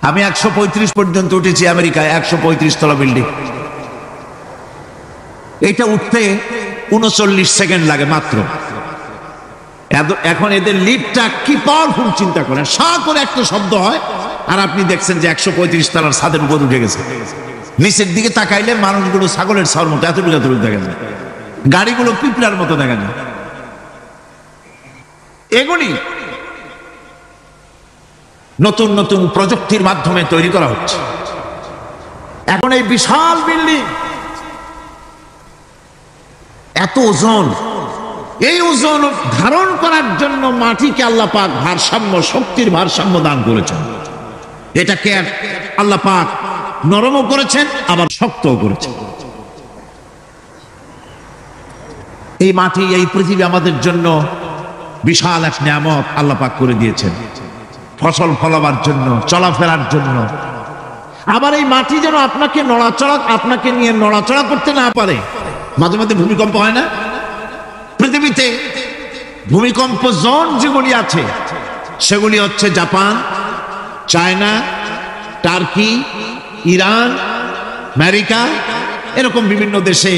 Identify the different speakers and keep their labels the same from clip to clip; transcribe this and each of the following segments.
Speaker 1: আমি 135 পর্যন্ত উঠেছি আমেরিকায়, 135 তলা বিল্ডিং। এটা উঠতে 39 সেকেন্ড লাগে মাত্র। এখন এদের লিফটটা কি পাওয়ারফুল চিন্তা করেন, সা করে একটা শব্দ হয় আর আপনি দেখছেন যে 135 তলার ছাদের উপর উঠে গেছে। নিচের দিকে তাকাইলে মানুষগুলো ছাগলের ছাওয়ার মতো এতটুকু এতটুকু দেখা যায়, গাড়িগুলো পিঁপড়ার মতো দেখা যায়। এগুলি নতুন নতুন প্রযুক্তির মাধ্যমে তৈরি করা হচ্ছে। এখন এই বিশাল বিল্ডিং, এত ওজন, এই ওজন ধারণ করার জন্য মাটিকে আল্লাহ পাক ভারসাম্য, শক্তির ভারসাম্য দান করেছেন। এটাকে আল্লাহ পাক নরমও করেছেন আবার শক্তও করেছেন। এই মাটি, এই পৃথিবী আমাদের জন্য বিশাল এক নিয়ামত আল্লাহ পাক করে দিয়েছেন, ফসল ফলাবার জন্য, চলাফেরার জন্য। আবার এই মাটি যেন আপনাকে নিয়ে নড়াচড়া করতে না পারে। মাঝে মাঝে ভূমিকম্প হয় না? পৃথিবীতে ভূমিকম্প জোন যেগুলি আছে সেগুলি হচ্ছে Japan, China, turkey, Iran, America, এরকম বিভিন্ন দেশে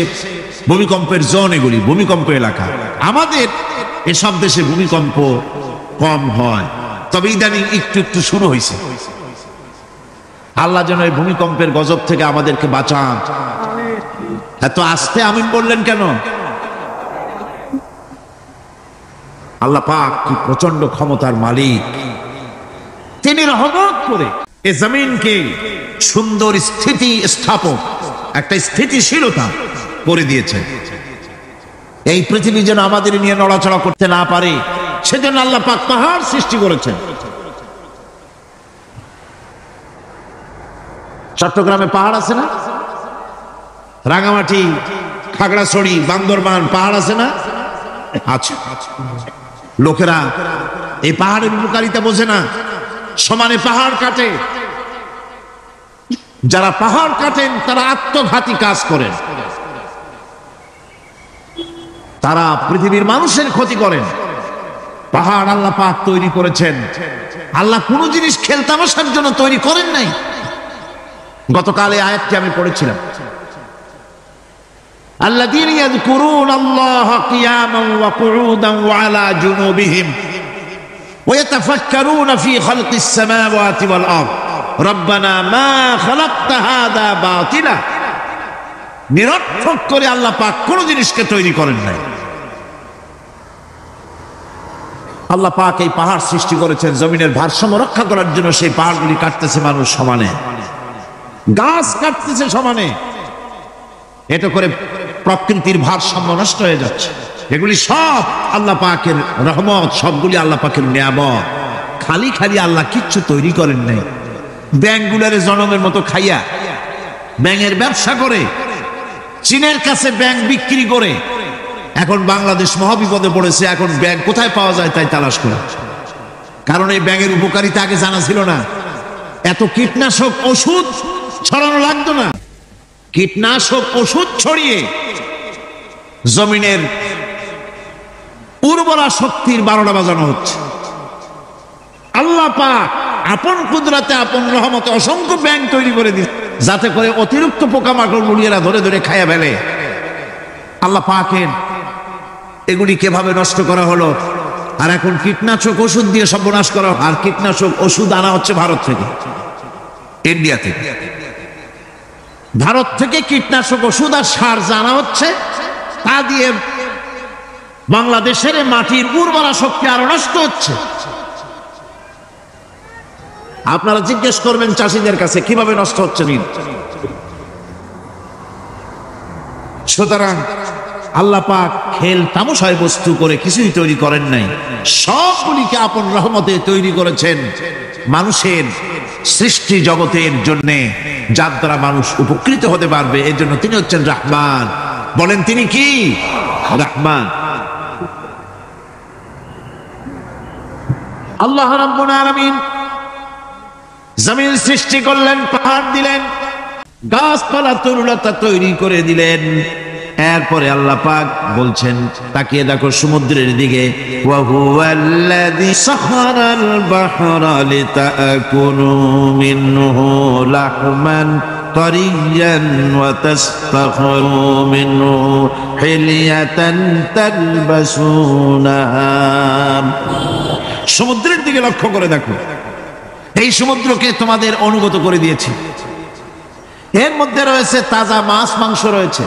Speaker 1: ভূমিকম্পের জোন, এগুলি ভূমিকম্প এলাকা। আমাদের এসব দেশে ভূমিকম্প কম হয়, তবে ইদানিং একটু একটু শুরু হয়েছে। আল্লাহ যেন এই ভূমিকম্পের গজব থেকে আমাদেরকে বাঁচান। এত আস্তে আমিন বললেন কেন? আল্লাহ পাক কি প্রচন্ড ক্ষমতার মালিক। তিনি রহমত করে এ জমিনকে সুন্দর স্থিতি স্থাপক, একটা স্থিতিশীলতা করে দিয়েছেন। এই পৃথিবী যেন আমাদের নিয়ে নড়াচড়া করতে না পারে, সেজন্য আল্লাহ পাক পাহাড় সৃষ্টি করেছেন। চট্টগ্রামে পাহাড় আছে না? রাঙামাটি, খাগড়াছড়ি, বান্দরবান পাহাড় আছে না? আছে। লোকেরা এই পাহাড়ের উপকারিতা বোঝে না, সমানে পাহাড় কাটে। যারা পাহাড় কাটেন তারা আত্মঘাতী কাজ করেন, তারা পৃথিবীর মানুষের ক্ষতি করেন। পাহাড় আল্লাহ পাক তৈরি করেছেন। আল্লাহ কোন জিনিস খেলতামাশার জন্য তৈরি করেন নাই। গতকাল এই আয়াতটি আমি পড়েছিলাম, আল্লাযীনা ইয়াযকুরুনাল্লাহা কিয়ামান ওয়া কুউদান ওয়া আলা জুনুবিহিম ওয়া ইয়াতাফাক্কারুনা ফি খালকিস সামাওয়াতি ওয়াল আরদ রব্বানা মা খালাকতা হাযা বাতিলা। নিরর্থক করে আল্লাহ পাক কোন জিনিসকে তৈরি করেন নাই। আল্লাহ পাক এই পাহাড় সৃষ্টি করেছেন জমিনের ভারসাম্য রক্ষা করার জন্য। সেই পাহাড়গুলি কাটতেছে মানুষ সমানে, গাছ কাটতেছে সমানে। এটা করে প্রকৃতির ভারসাম্য নষ্ট হয়ে যাচ্ছে। এগুলি সব আল্লাহ পাকের রহমত, সবগুলি আল্লাহ পাকের নিয়ামত। খালি খালি আল্লাহ কিচ্ছু তৈরি করেন নাই। ব্যাংকগুলারে জনমের মতো খাইয়া ব্যাঙের ব্যবসা করে, চীনের কাছে ব্যাংক বিক্রি করে এখন বাংলাদেশ মহাবিপদে পড়েছে। এখন ব্যাংক কোথায় পাওয়া যায় তাই তালাশ করে, কারণ এই ব্যাংকের উপকারিতা আগে জানা ছিল না। এত কীটনাশক ওষুধ ছড়ানো লাগতো না। কীটনাশক ওষুধ ছড়িয়ে জমিনের উর্বরা শক্তির 12টা বাজানো হচ্ছে। আল্লাহ পাক আপন কুদরতে, আপন রহমতে অসংখ্য ব্যাংক তৈরি করে দিচ্ছে, যাতে করে অতিরিক্ত পোকামাকড় মুড়িয়েরা ধরে ধরে খাইয়া ফেলে। আল্লাহ পাকের এগুলি কিভাবে নষ্ট করা হলো। আর এখন কীটনাশক ওষুধ দিয়ে সর্বনাশ করা। আর কীটনাশক ওষুধ আনা হচ্ছে ভারত থেকে, ইন্ডিয়া থেকে। ভারত থেকে কীটনাশক ওষুধ আর সার জানা হচ্ছে, তা দিয়ে বাংলাদেশের মাটির উর্বরা শক্তি আরো নষ্ট হচ্ছে। আপনারা জিজ্ঞেস করবেন চাষীদের কাছে কিভাবে নষ্ট হচ্ছে। সুতরাং আল্লাহ পাক খেল তামাশায় বস্তু করে কিছুই তৈরি করেন নাই, সবগুলিকে আপন রহমতে তৈরি করেছেন মানুষের সৃষ্টি জগতের জন্য, যার দ্বারা মানুষ উপকৃত হতে পারবে। এর জন্য তিনি হচ্ছেন রহমান। বলেন তিনি কি? রহমান। আল্লাহ রাব্বুল আলামিন জমিন সৃষ্টি করলেন, পাহাড় দিলেন, গাছপালা তরুলতা তৈরি করে দিলেন। এরপরে আল্লাহ পাক বলছেন, তাকিয়ে দেখো সমুদ্রের দিকে, ওয়া হুয়াল্লাযী সাখারাল বাহরা লিতাকুনু মিনহু লাহমান তারিয়ান ওয়া তাসতাখরু মিনহু হিলিয়াতান তালবাসুনাহা। সমুদ্রের দিকে লক্ষ্য করে দেখো, এই সমুদ্রকে তোমাদের অনুগত করে দিয়েছি। এর মধ্যে রয়েছে তাজা মাছ মাংস রয়েছে,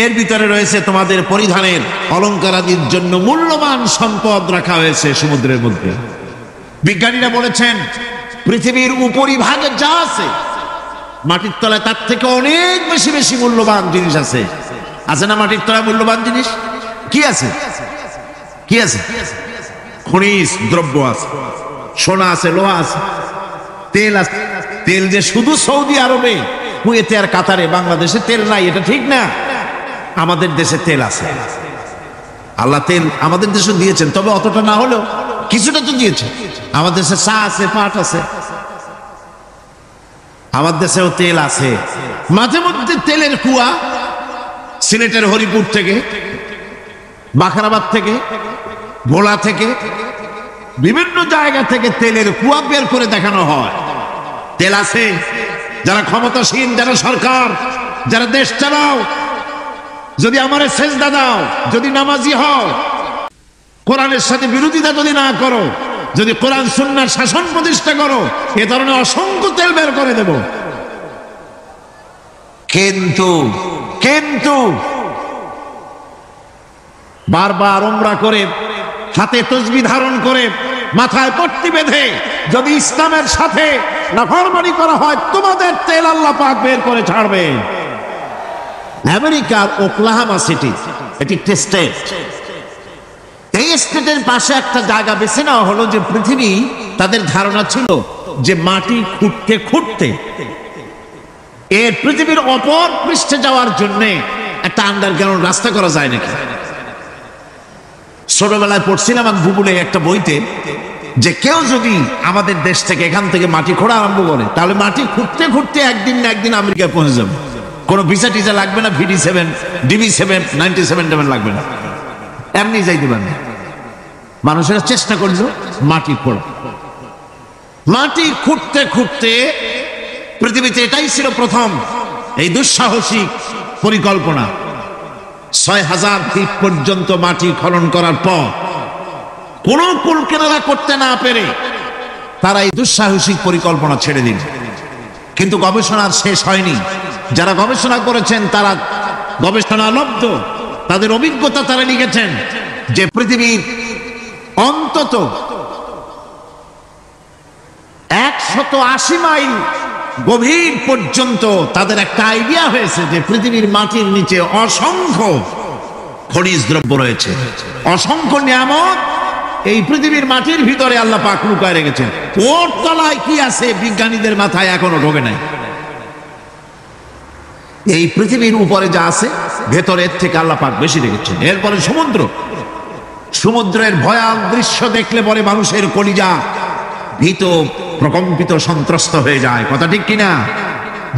Speaker 1: এর ভিতরে রয়েছে তোমাদের পরিধানের অলংকারাদির জন্য মূল্যবান সম্পদ রাখা হয়েছে সমুদ্রের মধ্যে। বিজ্ঞানীরা বলেছেন পৃথিবীর উপরিভাগে যা আছে মাটির তলায় তার থেকে অনেক বেশি বেশি মূল্যবান জিনিস আছে। আছে না মাটির তলায় মূল্যবান জিনিস? কি আছে? কি আছে? খনিজ দ্রব্য আছে, সোনা আছে, লোহা আছে, তেল আছে। তেল যে শুধু সৌদি আরবে, কুয়েতে আর কাতারে, বাংলাদেশে তেল নাই এটা ঠিক না। আমাদের দেশে তেল আছে, আল্লাহ তেল আমাদের দেশে দিয়েছেন, তবে অতটা না হলেও কিছুটা তো দিয়েছে। আমাদের দেশে চা আছে, পাট আছে, আমার দেশেও তেল আছে। মাঝে মধ্যে তেলের কুয়া সিলেটের হরিপুর থেকে, বাখরাবাদ থেকে, ভোলা থেকে, বিভিন্ন জায়গা থেকে তেলের কুয়া বের করে দেখানো হয়। তেল আছে। যারা ক্ষমতাসীন, যারা সরকার, যারা দেশ চালাও, যদি আমার সেজদা দাও, যদি নামাজি হও, কোরআনের সাথে বিরোধিতা যদি না করো, যদি কোরআন সুন্নাহর শাসন প্রতিষ্ঠা করো, এ ধরনের অসংখ্য তেল বের করে দেব। কিন্তু বারবার উমরা করে, হাতে তসবিহ ধারণ করে, মাথায় পট্টি বেঁধে যদি ইসলামের সাথে নাফরমানি করা হয়, তোমাদের তেল আল্লাহ পাক বের করে ছাড়বে। আমেরিকার ওকলাহামা সিটি, এটি একটি স্টেট। এই স্টেটের পাশে একটা জায়গা বেছে নেওয়া হলো, যে পৃথিবী, তাদের ধারণা ছিল যে মাটি খুঁড়তে খুঁড়তে এর পৃথিবীর অপর পৃষ্ঠে যাওয়ার জন্য একটা আন্ডারগ্রাউন্ড রাস্তা করা যায় নাকি। ছোটবেলায় পড়ছিলাম আমি ভূগোলে একটা বইতে, যে কেউ যদি আমাদের দেশ থেকে, এখান থেকে মাটি খোঁড়া আরম্ভ করে, তাহলে মাটি খুঁড়তে খুঁড়তে একদিন না একদিন আমেরিকায় পৌঁছে যাবে। কোনো ভিসা টিসা লাগবে না, VD7, DB7, 97 লাগবে না, এমনি যাইতে পারবে। মানুষেরা চেষ্টা করলো মাটি খোঁড়া। মাটি খুঁড়তে খুঁড়তে পৃথিবীতে এটাই ছিল প্রথম এই দুঃসাহসিক পরিকল্পনা। 6000 ফিট পর্যন্ত মাটি খনন করার পর কোন কুলকিনারা করতে না পেরে তারা এই দুঃসাহসিক পরিকল্পনা ছেড়ে দিল। কিন্তু গবেষণার শেষ হয়নি। যারা গবেষণা করেছেন তারা গবেষণালব্ধ, তাদের অভিজ্ঞতা তারা লিখেছেন যে পৃথিবীর অন্তত 180 মাইল গভীর পর্যন্ত তাদের একটা আইডিয়া হয়েছে যে পৃথিবীর মাটির নিচে অসংখ্য খনিজ দ্রব্য রয়েছে, অসংখ্য নিয়ামত এই পৃথিবীর মাটির ভিতরে আল্লাহ পাক লুকায় রেখেছেন। ওর তলায় কি আছে বিজ্ঞানীদের মাথায় এখনো ঢোকে নাই। এই পৃথিবীর উপরে যা আছে ভেতরের থেকে আল্লাহ পাক বেশি রেখেছেন। এরপরে সমুদ্র, সমুদ্রের ভয়াল দৃশ্য দেখলে পরে মানুষের কলিজা ভীত, প্রকম্পিত, সন্ত্রস্ত হয়ে যায়। কথা ঠিক কিনা?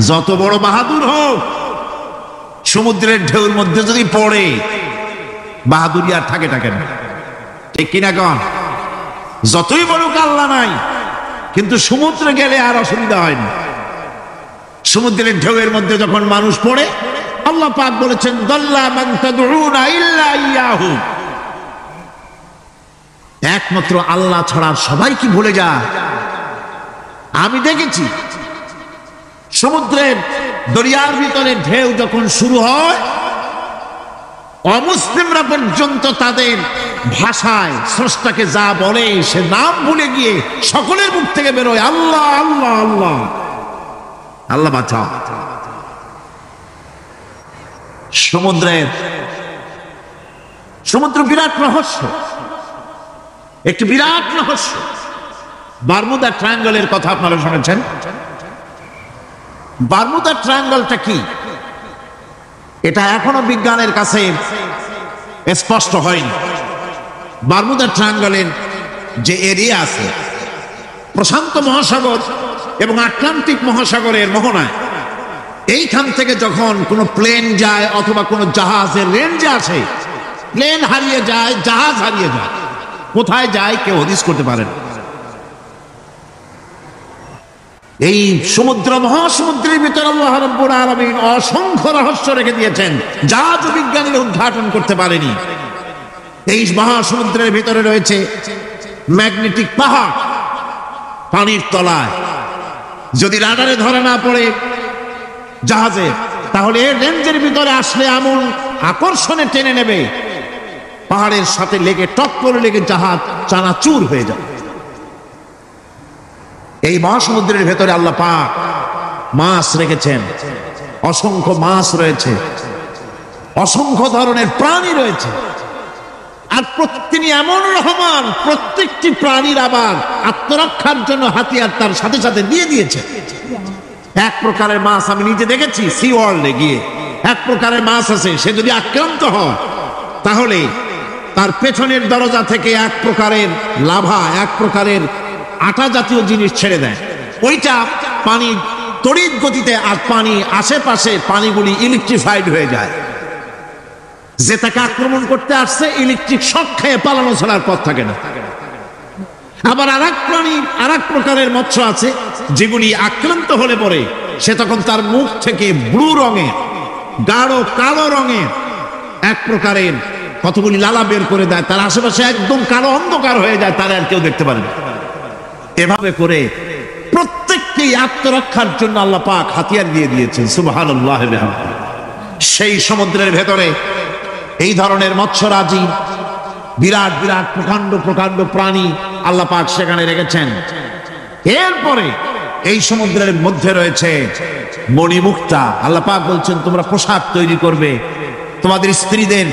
Speaker 1: যত বড় বাহাদুর হোক, সমুদ্রের ঢেউর মধ্যে যদি পড়ে, বাহাদুরি আর থাকে না। ঠিক কিনা কন? যতই বড় আল্লাহ নাই, কিন্তু সমুদ্রে গেলে আর অসুবিধা হয় না। সমুদ্রের ঢেউয়ের মধ্যে যখন মানুষ পড়ে, আল্লাহ পাক বলেছেন, দাল্লা মান তাদউনা ইল্লা ইয়াহু, একমাত্র আল্লাহ ছাড়া সবাই কি ভুলে যায়। আমি দেখেছি সমুদ্রের দরিয়ার ভিতরে ঢেউ যখন শুরু হয়, অমুসলিমরা পর্যন্ত তাদের ভাষায় স্রষ্টাকে যা বলে সে নাম ভুলে গিয়ে সকলের মুখ থেকে বেরোয় আল্লাহ আল্লাহ আল্লাহ। আল্লাহ বাঁচাও। সমুদ্র বিরাট রহস্য, একটি বিরাট রহস্য। বারমুদা ট্রায়াঙ্গলের কথা আপনারা শুনেছেন। বারমুদা ট্রায়াঙ্গলটা কি, এটা এখনো বিজ্ঞানের কাছে স্পষ্ট হয়নি। বারমুদা ট্রায়াঙ্গলের যে এরিয়া আছে, প্রশান্ত মহাসাগর এবং আটলান্টিক মহাসাগরের মোহনায় এইখান থেকে যখন কোনো প্লেন যায় অথবা কোনো জাহাজের রেঞ্জে আসে, প্লেন হারিয়ে যায়, জাহাজ হারিয়ে যায়, কোথায় যায় কেউ হদিস করতে পারেন। এই সমুদ্র মহাসমুদ্রের ভিতরে আল্লাহ রাব্বুল আলামিন অসংখ্য রহস্য রেখে দিয়েছেন, যা বিজ্ঞানীরা উদ্ঘাটন করতে পারেনি। এই মহাসমুদ্রের ভিতরে রয়েছে ম্যাগনেটিক পাহাড় পানির তলায়, যদি রাডারে ধরা না পড়ে জাহাজে, তাহলে এর রেঞ্জের ভিতরে আসলে এমন আকর্ষণে টেনে নেবে, পাহাড়ের সাথে লেগে টপ করে লেগে জাহাজ চানাচুর হয়ে যাবে। এই মহাসমুদ্রের ভেতরে আল্লাহ পাক মাছ রেখেছেন, অসংখ্য মাছ রয়েছে, অসংখ্য ধরনের প্রাণী রয়েছে। আর তিনি এমন রহমান, প্রত্যেকটি প্রাণীর আবার আত্মরক্ষার জন্য হাতিয়ার তার সাথে সাথে দিয়ে দিয়েছে। এক প্রকারের মাছ আমি নিজে দেখেছি সি ওয়ার্ল্ডে গিয়ে, এক প্রকারের মাছ আছে, সে যদি আক্রান্ত হয় তাহলে তার পেছনের দরজা থেকে এক প্রকারের লাভা, এক প্রকারের আটা জাতীয় জিনিস ছেড়ে দেয়, ওইটা পানি তড়িৎ গতিতে, আর পানি আশেপাশে পানিগুলি ইলেকট্রিফাইড হয়ে যায়। যে তাকে আক্রমণ করতে আসছে ইলেকট্রিক শক খেয়ে পালানো ছাড়ার পথ থাকে না। আবার আর এক প্রাণী, আর এক প্রকারের মৎস্য আছে যেগুলি আক্রান্ত হলে পরে সে তখন তার মুখ থেকে ব্লু রঙের, গাঢ় কালো রঙের এক প্রকারের কতগুলি লালা বের করে দেয়, তার আশেপাশে একদম কালো অন্ধকার হয়ে যায়, তারা আর কেউ দেখতে পারে না। এভাবে করে প্রত্যেককে আত্মরক্ষার জন্য আল্লাহ পাক হাতিয়ার দিয়ে দিয়েছেন। সুবহানাল্লাহ। সেই সমুদ্রের ভেতরে এই ধরনের মৎস্যরাজি, বিরাট বিরাট প্রকাণ্ড প্রকাণ্ড প্রাণী আল্লাহ পাক সেখানে রেখেছেন। এরপরে এই সমুদ্রের মধ্যে রয়েছে মণিমুক্তা। আল্লাহ পাক বলছেন তোমরা পোশাক তৈরি করবে, তোমাদের স্ত্রীদের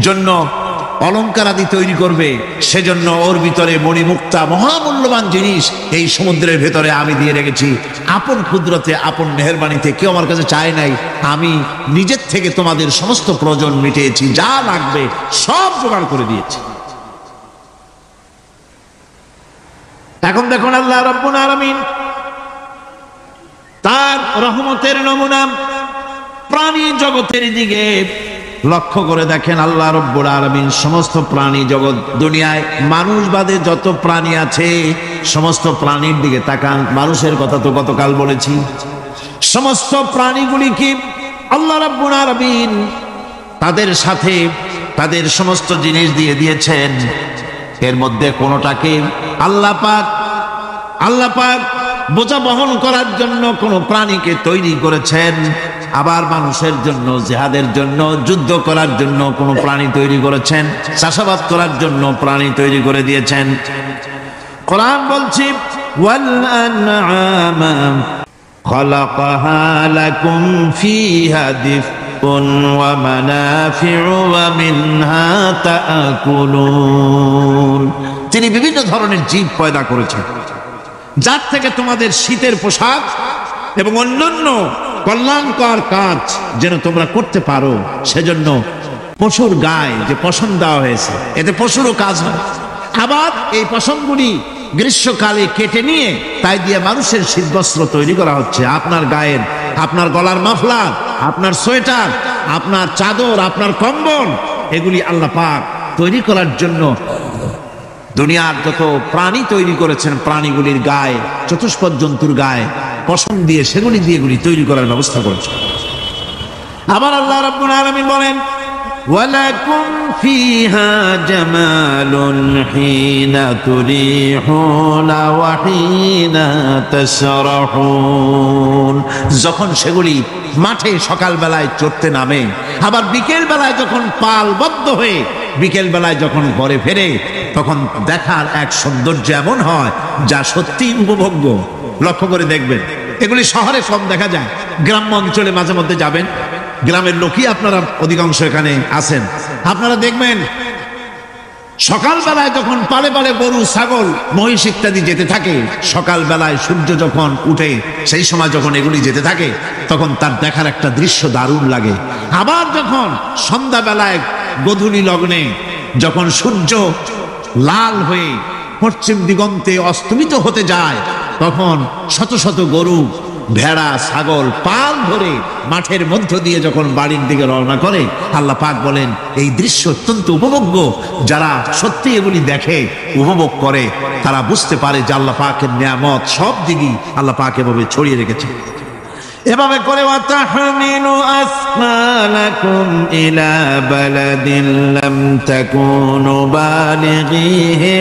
Speaker 1: জন্য অলংকার আদি তৈরি করবে, সেজন্য ওর ভিতরে মণিমুক্তা মহামূল্যবান জিনিস এই সমুদ্রের ভেতরে আমি দিয়ে রেখেছি। আপন কুদরতে, আপন মেহেরবানিতে, কেউ আমার কাছে চায় নাই, আমি নিজের থেকে তোমাদের সমস্ত প্রয়োজন মিটিয়েছি, যা লাগবে সব জোগাড় করে দিয়েছি। এখন দেখুন আল্লাহ রাব্বুল আলামিন তার রহমতের নমুনা প্রাণী জগতের দিকে লক্ষ্য করে দেখেন। আল্লাহ রাব্বুল আলামিন সমস্ত প্রাণী জগৎ, দুনিয়ায় মানুষ বাদে যত প্রাণী আছে সমস্ত প্রাণীর দিকে তাকান। মানুষের কথা তো গতকাল বলেছি, সমস্ত প্রাণীগুলিকে আল্লাহ রাব্বুল আলামিন তাদের সাথে তাদের সমস্ত জিনিস দিয়ে দিয়েছেন। এর মধ্যে কোনোটাকে আল্লাহ পাক বোঝা বহন করার জন্য কোন প্রাণীকে তৈরি করেছেন, আবার মানুষের জন্য, জিহাদের জন্য, যুদ্ধ করার জন্য কোন প্রাণী তৈরি করেছেন, চাষাবাদ করার জন্য প্রাণী তৈরি করে দিয়েছেন। কোরআন বলছে ওয়াল আনআমা খালাকাহা লাকুম ফিহা দিফউন ওয়া মানাফিউ ওয়া মিনহা তাআকুলুন। তিনি বিভিন্ন ধরনের জীব পয়দা করেছেন, যার থেকে তোমাদের শীতের পোশাক এবং অন্যান্য কল্যাণকর কাজ যেন তোমরা করতে পারো, সেজন্য পশুর গায়ে যে পশম দেওয়া হয়েছে, এতে পশুরও কাজ হয়। আবার এই পশমগুলি গ্রীষ্মকালে কেটে নিয়ে তাই দিয়ে মানুষের শীতবস্ত্র তৈরি করা হচ্ছে। আপনার গায়ের, আপনার গলার মাফলার, আপনার সোয়েটার, আপনার চাদর, আপনার কম্বল, এগুলি আল্লাহ পাক তৈরি করার জন্য দুনিয়ার যত প্রাণী তৈরি করেছেন, প্রাণীগুলির গায়ে, চতুষ্পদ জন্তুর গায়ে পশম দিয়ে, সেগুলি দিয়ে এগুলি তৈরি করার ব্যবস্থা করেছেন। আবার আল্লাহ রাব্বুল আলামিন বলেন ওয়ালাকুম ফিহা জামালুন হিনা তুরিহুনা ওয়া হিনা তাসরাহুন। যখন সেগুলি মাঠে সকাল বেলায় চড়তে নামে, আবার বিকেল বেলায় যখন পালবদ্ধ হয়ে বিকেল বেলায় যখন ঘরে ফেরে, তখন দেখার এক সৌন্দর্য এমন হয় যা সত্যি উপভোগ্য। লক্ষ্য করে দেখবেন, এগুলি শহরে কম দেখা যায়, গ্রাম্য অঞ্চলে মাঝে মধ্যে যাবেন, গ্রামের লোকই আপনারা অধিকাংশ এখানে আছেন, আপনারা দেখবেন সকাল বেলায় যখন পালে পালে গরু, ছাগল, মহিষ ইত্যাদি যেতে থাকে, সকাল বেলায় সূর্য যখন উঠে সেই সময় যখন এগুলি যেতে থাকে, তখন তার দেখার একটা দৃশ্য দারুণ লাগে। আবার যখন সন্ধ্যা বেলায় গোধূলি লগ্নে যখন সূর্য লাল হয়ে পশ্চিম দিগন্তে অস্তমিত হতে যায়, তখন শত শত গরু ভেড়া ছাগল পাল ধরে মাঠের মধ্য দিয়ে যখন বাড়ির দিকে রওনা করে, আল্লাহ পাক বলেন এই দৃশ্য অত্যন্ত উপভোগ্য। যারা সত্যি এগুলি দেখে, উপভোগ করে, তারা বুঝতে পারে যে আল্লাহ পাকের নিয়ামত সব দিকই আল্লাহ পাক এভাবে ছড়িয়ে রেখেছে। এভাবে করে ওয়াতাহমিলু আসফালাকুম ইলা বালাদিন লাম তাকুনু বালিগিহি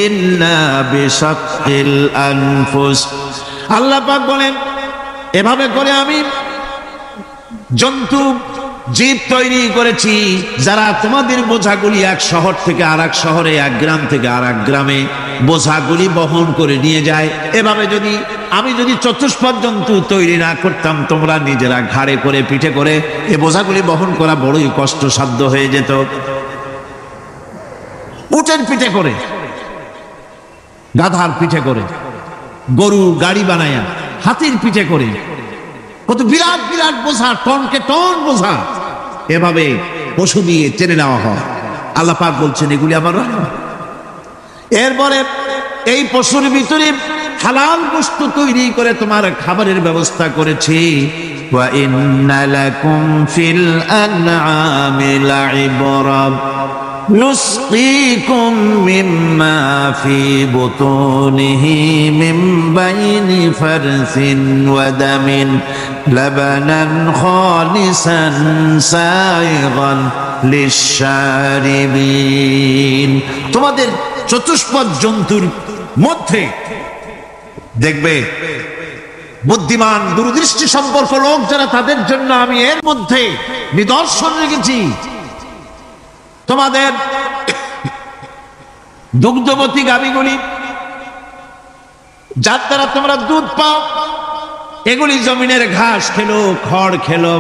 Speaker 1: ইল্লা বিশাক্কিল আনফুস। আল্লাহ পাক বলেন এভাবে করে আমি জন্তু জীব তৈরি করেছি যারা তোমাদের বোঝাগুলি এক শহর থেকে আর এক শহরে, এক গ্রাম থেকে আর এক গ্রামে বোঝাগুলি বহন করে নিয়ে যায়। এভাবে যদি আমি চতুষ্পদ জন্তু তৈরি না করতাম, তোমরা নিজেরা ঘাড়ে করে পিঠে করে এ বোঝাগুলি বহন করা বড়ই কষ্টসাধ্য হয়ে যেত। উটের পিঠে করে, গাধার পিঠে করে, গরু গাড়ি বানায়া, হাতির পিঠে করে, কত বিরাট বিরাট বোঝা, টনকে টন বোঝা এভাবে পশু দিয়ে টেনে নেওয়া হয়। আল্লাহ পাক বলছেন এগুলি আমার রহমত। এরপরে এই পশুর ভিতরে হালাল বস্তু তৈরি করে তোমার খাবারের ব্যবস্থা করেছি। ওয়া ইন্না লাকুম ফিল আনআমি লাইবরা نسقيكم مما في بطونه من بين فرث ودم لبنا خالصا سائغا للشاربين। তোমাদের চতুষ্পদ জন্তুর মধ্যে দেখবে বুদ্ধিমান দূরদৃষ্টি সম্পর্ক লোক যারা, তাদের জন্য আমি এর মধ্যে নিদর্শন রেখেছি। তোমাদের দুগ্ধবতী গাভীগুলি যার দ্বারা তোমরা দুধ পাও, এগুলি জমিনের ঘাস খেলো, খড় খেলো,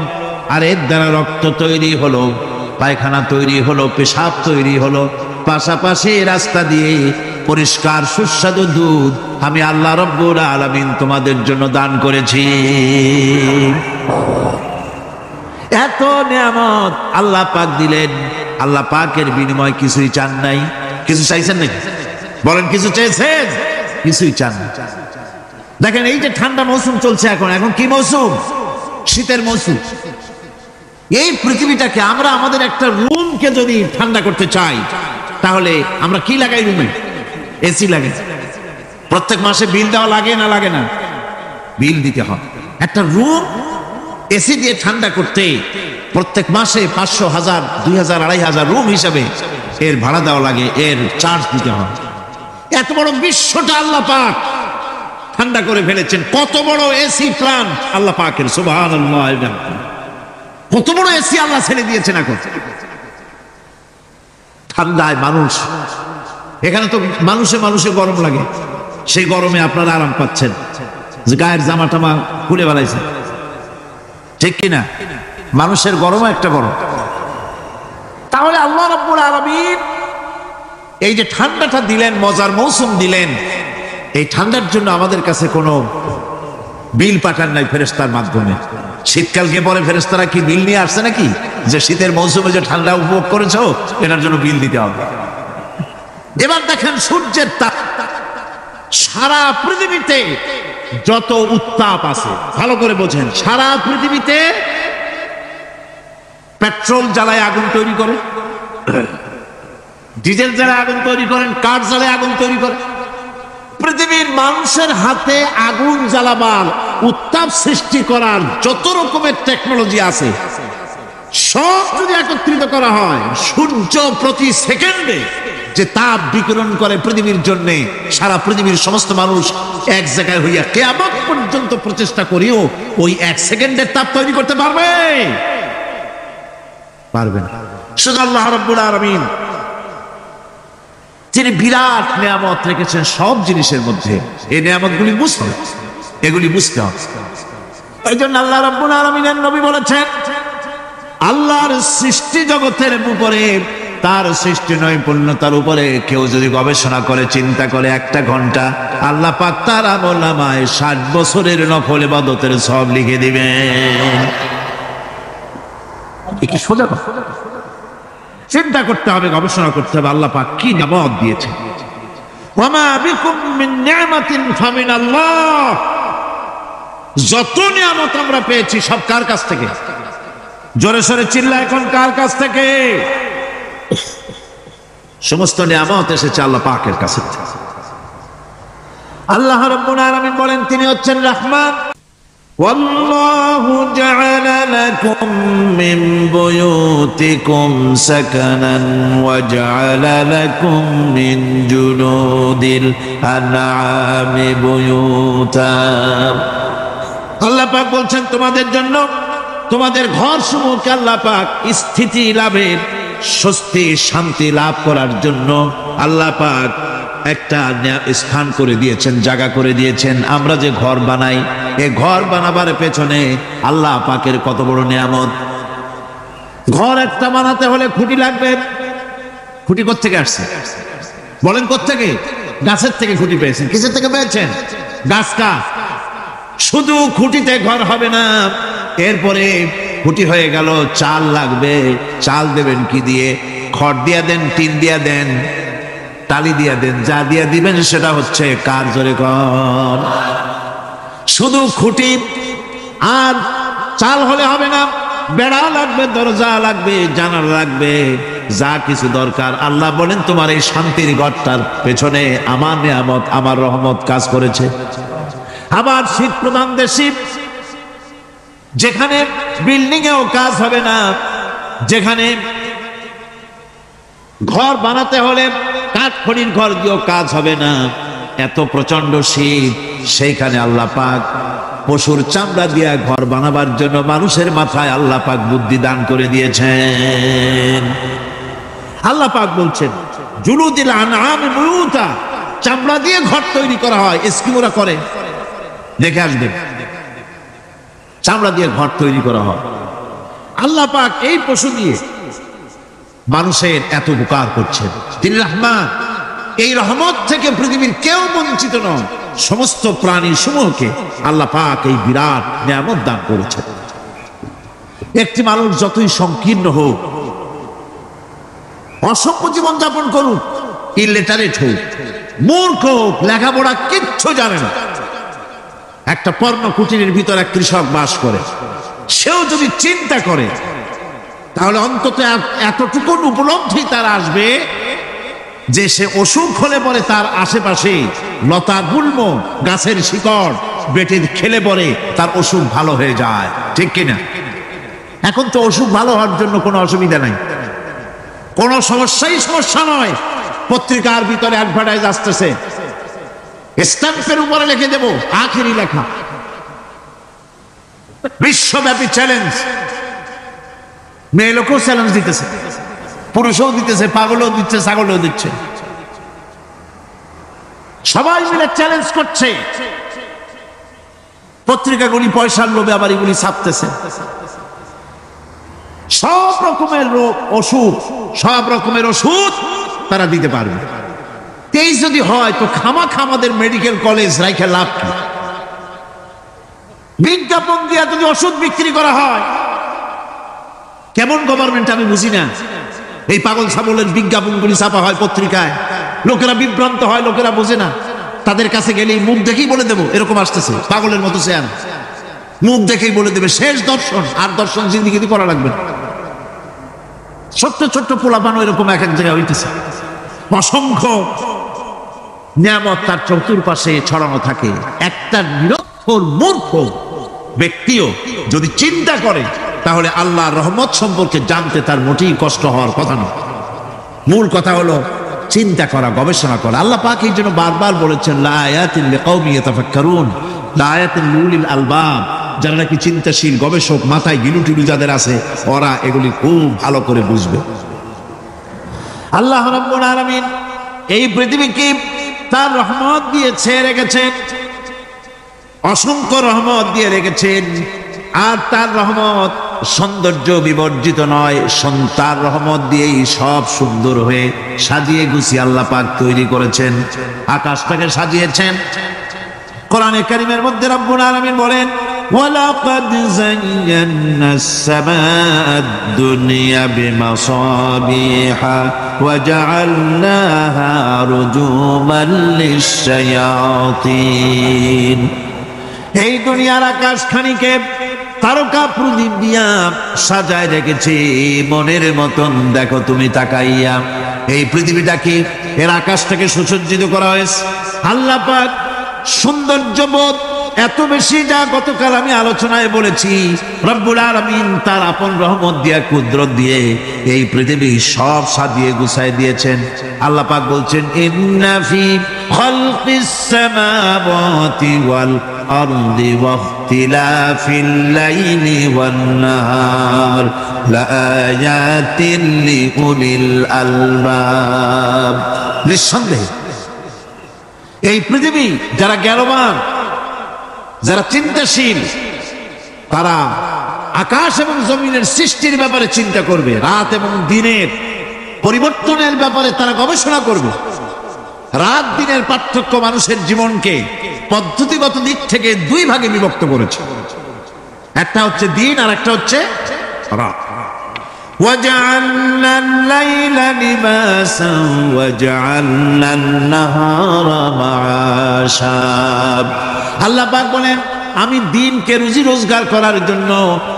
Speaker 1: আর এর দ্বারা রক্ত তৈরি হলো, পায়খানা তৈরি হলো, পেশাব তৈরি হলো। পাশাপাশি রাস্তা দিয়ে পরিষ্কার সুস্বাদু দুধ আমি আল্লাহ রব্বুল আলামিন তোমাদের জন্য দান করেছি। এত নিয়ামত আল্লাহ পাক দিলেন, আল্লাহ পাকের বিনিময় কিছুই চান নাই। কিছু চাইছেন নাকি? বলেন কিছু চেয়েছেন? কিছুই চান না। দেখেন এই যে ঠান্ডা মৌসুম চলছে, এখন কি মৌসুম? শীতের মৌসুম। এই পৃথিবীটাকে আমরা আমাদের একটা রুমকে যদি ঠান্ডা করতে চাই, তাহলে আমরা কি লাগাই রুমে? এসি লাগে। প্রত্যেক মাসে বিল দেওয়া লাগে না লাগে না? বিল দিতে হয়। একটা রুম এসি দিয়ে ঠান্ডা করতে প্রত্যেক মাসে 500, 1000, 2000, 2500 রুম হিসাবে এর ভাড়া দেওয়া লাগে, এর চার্জ দিতে হয়। এত বড় বিশ্বটা আল্লাহ পাক ঠান্ডা করে ফেলেছেন। কত বড় এসি প্ল্যান্ট আল্লাহ পাকের, সুবহানাল্লাহ। কত বড় এসি আল্লাহ ছেড়ে দিয়েছেন এখন। ঠান্ডায় মানুষ, এখানে তো মানুষে গরম লাগে, সেই গরমে আপনারা আরাম পাচ্ছেন, যে গায়ের জামা টামা খুলে বেড়াইছেন, ঠিক কিনা? মানুষের গরমও একটা গরম। তাহলে আল্লাহ রাব্বুল আলামিন এই যে ঠান্ডাটা দিলেন, মজার মৌসুম দিলেন, এই ঠান্ডার জন্য আমাদের কাছে কোনো বিল পাঠান নাই ফেরেশতার মাধ্যমে। শীতকালকে পরে ফেরেশতারা কি বিল নিয়ে আসছে নাকি, যে শীতের মৌসুমে যে ঠান্ডা উপভোগ করেছো এটার জন্য বিল দিতে হবে? এবার দেখেন সূর্যের তাপ, সারা পৃথিবীতে যত উত্তাপ আছে, ভালো করে বোঝেন, সারা পৃথিবীতে পেট্রোল জ্বালায় আগুন তৈরি করে, ডিজেল জ্বালায় আগুন তৈরি করেন, কাঠ জ্বালায় আগুন তৈরি করে। পৃথিবীর মানুষের হাতে আগুন জ্বালাবার, উত্তাপ সৃষ্টি করার যত রকমের টেকনোলজি আছে, সব যদি একত্রিত করা হয়, সূর্য প্রতি সেকেন্ডে যে তাপ বিকিরণ করে পৃথিবীর জন্য, সারা পৃথিবীর সমস্ত মানুষ এক জায়গায় হইয়া কিয়ামত পর্যন্ত প্রচেষ্টা করিও ওই 1 সেকেন্ডের তাপ তৈরি করতে পারবে? পারবে না। শুধু আল্লাহ রাব্বুল আলামিন তিনি বিরাট নিয়ামত রেখেছেন সব জিনিসের মধ্যে। এই নিয়ামতগুলি এগুলি বুঝতে হবে। এই জন্য আল্লাহ রাব্বুল আলামিনের নবী বলেছেন, আল্লাহর সৃষ্টি জগতের উপরে, তার সৃষ্টি নৈপুণ্যতার উপরে কেউ যদি গবেষণা করে, চিন্তা করে 1 ঘন্টা, আল্লাহ পাক তার আমলনামায় 60 বছরের নফল ইবাদতের সওয়াব লিখে দিবেন। কি সোজা কথা? চিন্তা করতে হবে, গবেষণা করতে হবে আল্লাহ পাক কি নিয়ামত দিয়েছেন। ওয়া মা বিকুম মিন নি'মাতিন ফামিনাল্লাহ। যত নিয়ামত আমরা পেয়েছি সব কার কাছ থেকে? জোরে সোরে চিল্লা এখন, কার কাছ থেকে? সমস্ত নিয়ামত এসেছে আল্লাহ পাকের কাছে। আল্লাহ রাব্বুল আলামিন বলেন তিনি হচ্ছেন রহমান। ওয়াল্লাহু জাআলা লাকুম মিন বুয়ুতিকুম সাকানান ওয়া জাআলা লাকুম মিন জুলুদিল আনআমি বুয়ুতা। আল্লাহ পাক বলছেন তোমাদের জন্য তোমাদের ঘর সমূহকে আল্লাহ পাক স্থিতি লাভের, স্বস্তি শান্তি লাভ করার জন্য আল্লাহ পাক একটা স্থান করে দিয়েছেন, জায়গা করে দিয়েছেন। আমরা যে ঘর বানাই, এই ঘর বানাবার পেছনে আল্লাহ পাকের কত বড় নিয়ামত। ঘর একটা বানাতে হলে খুঁটি লাগবে। খুঁটি কোত্থেকে আসছে বলেন? কোত্থেকে? গাছের থেকে খুঁটি পেয়েছেন। কিসের থেকে পেয়েছেন? গাছ কাঠ। শুধু খুঁটিতে ঘর হবে না, এরপরে খুঁটি হয়ে গেল, চাল লাগবে। চাল দেবেন কি দিয়ে? খড় দিয়া দেন, টিন দিয়া দেন, টালি দিয়া দেন, যা দিয়া দিবেন সেটা হচ্ছে কার? জোরে কর। শুধু খুঁটি আর চাল হলে হবে না, বেড়া লাগবে, দরজা লাগবে, জানালা লাগবে, যা কিছু দরকার। আল্লাহ বলেন তোমার এই শান্তির ঘরটার পেছনে আমার নিয়ামত, আমার রহমত কাজ করেছে। আবার শীত প্রধান দেশে যেখানে বিল্ডিং এও কাজ হবে না, যেখানে ঘর বানাতে হলে কাঠখড়ির ঘর দিয়েও কাজ হবে না, এত প্রচন্ড শীত, সেইখানে আল্লাহ পাক পশুর চামড়া দিয়া ঘর বানাবার জন্য মানুষের মাথায় আল্লাহ পাক বুদ্ধি দান করে দিয়েছেন। আল্লাহ পাক বলছেন জুলুদিল আনআমি বুয়ুতা, চামড়া দিয়ে ঘর তৈরি করা হয়। এস্কিমোরা করে, দেখে আসবেন, চামড়া দিয়ে ঘর তৈরি করা হয়। আল্লাহ পাক এই পশু দিয়ে মানুষের এত উপকার করছেন। তিনি রহমান। এই রহমত থেকে পৃথিবীর কেউ বঞ্চিত নয়। সমস্ত প্রাণী সমূহকে আল্লাহ পাক এই বিরাট নিয়ামত দান করেছেন। একটি মানুষ যতই সংকীর্ণ হোক, অসভ্য জীবন যাপন করুক, ইলিটারেট হোক, মূর্খ হোক, লেখাপড়া কিচ্ছু জানে না, একটা পর্ণ কুটিরের ভিতর এক কৃষক বাস করে, সেও যদি চিন্তা করে তাহলে অন্তত এতটুকু উপলব্ধি তার আসবে যে সে অসুখ হলে পরে তার আশেপাশে লতা গুল্ম, গাছের শিকড় বেটে খেলে পরে তার অসুখ ভালো হয়ে যায়। ঠিক কিনা? এখন তো অসুখ ভালো হওয়ার জন্য কোনো অসুবিধা নাই, কোনো সমস্যা নয়। পত্রিকার ভিতরে অ্যাডভার্টাইজ আসতেছে, স্ট্যাম্পের উপরে লিখে দেব আখেরি লেখা, বিশ্বব্যাপী চ্যালেঞ্জ। মেয়ে লোকও চ্যালেঞ্জ দিতেছে, পুরুষও দিতেছে, পাগলও দিচ্ছে, ছাগলও দিচ্ছে, সবাই মিলে চ্যালেঞ্জ করছে। পত্রিকাগুলি পয়সার লোভে আবার এগুলি ছাপতেছে। সব রকমের রোগ, অসুখ, সব রকমের ওষুধ তারা দিতে পারবে। তেইশ যদি হয় তো খামাখা আমাদের মেডিকেল কলেজ রাইখে লাভ কি? বিজ্ঞাপন দিয়া যদি ওষুধ বিক্রি করা হয়, কেমন গভর্নমেন্ট আমি বুঝি না। এই পাগল ছাগলের বিজ্ঞাপনগুলি ছাপা হয় পত্রিকায়, লোকেরা বিভ্রান্ত হয়, লোকেরা বোঝে না। তাদের কাছে গেলেই মুখ দেখেই বলে দেবো এরকম আসতেছে, পাগলের মতো চেয়ার, মুখ দেখেই বলে দেবে শেষ দর্শন। আর দর্শন জিন্দিগিতে করা লাগবে না। ছোট্ট ছোট্ট পোলাপানো এরকম এক এক জায়গায় হইতেছে। অসংখ্য নিয়ামত তার চতুর্পাশে ছড়ানো থাকে। একটা নিরক্ষর মূর্খ ব্যক্তিও যদি চিন্তা করে তাহলে আল্লাহর রহমত সম্পর্কে জানতে তার মোটেই কষ্ট হওয়ার কথা নয়। মূল কথা হলো চিন্তা করা, গবেষণা করা। আল্লাহ পাক এই জন্য বারবার বলেছেন লা আয়াতিন লিকাউমিন ইয়াতাফাক্কারুন, লা আয়াতিন লিউলিল আলবাব। যারা নাকি চিন্তাশীল, গবেষক, মাথায় গিলুটিলু যাদের আছে, ওরা এগুলি খুব ভালো করে বুঝবে। আল্লাহ রাব্বুল আলামিন এই পৃথিবীকে তার রহমত দিয়ে ছেড়ে রেখেছেন, অসংখ্য রহমত দিয়ে রেখেছেন। আর তার রহমত সৌন্দর্য বিবর্জিত নয়, তার রহমত দিয়েই সব সুন্দর হয়ে সাজিয়ে গুছিয়ে আল্লাহ পাক তৈরি করেছেন। আকাশটাকে সাজিয়েছেন। কোরআনে কারীমের মধ্যে রব্বুল আলামিন বলেন ওয়ালাকাদ যায়্যানাস সামাআদ দুনিয়া বিমাসাবিহা ওয়া জাআলনাহা রুজুমান লিশ-শায়াতিন। এই দুনিয়ার আকাশ খানিকে তারকা প্রদীপ দিয়া সাজায় রেখেছি মনের মতন। দেখো তুমি তাকাইয়া, এই পৃথিবীটাকে, এর আকাশটাকে সুসজ্জিত করা হয়েছে। আল্লাহ পাক সৌন্দর্যবোধ এত বেশি, যা গতকাল আমি আলোচনায় বলেছি, রব্বুল আলামিন তার আপন রহমত দিয়া, কুদরত দিয়ে এই পৃথিবী সব সাজিয়ে গুছায় দিয়েছেন। আল্লাহ পাক বলছেন, ইন্না ফি খালকিস সামাওয়াতি ওয়াল আরদি ওয়াখতিলাফিল লাইলি ওয়ান নাহার লাআয়াতিন লিউলিল আলবাব। নিঃসন্দেহে এই পৃথিবী যারা জ্ঞানবান, যারা চিন্তাশীল, তারা আকাশ এবং জমিনের সৃষ্টির ব্যাপারে চিন্তা করবে, রাত এবং দিনের পরিবর্তনের ব্যাপারে তারা গবেষণা করবে। রাত দিনের পার্থক্য মানুষের জীবনকে পদ্ধতিগত দিক থেকে দুই ভাগে বিভক্ত করেছে। একটা হচ্ছে দিন আর একটা হচ্ছে রাত। وَجَعَلْنَا اللَّيْلَ لِبَاسًا وَجَعَلْنَا النَّهَارَ مَعَاشًا। আল্লাহ পাক বলেন, আমি দিনকে রুজি রোজগার করার জন্য,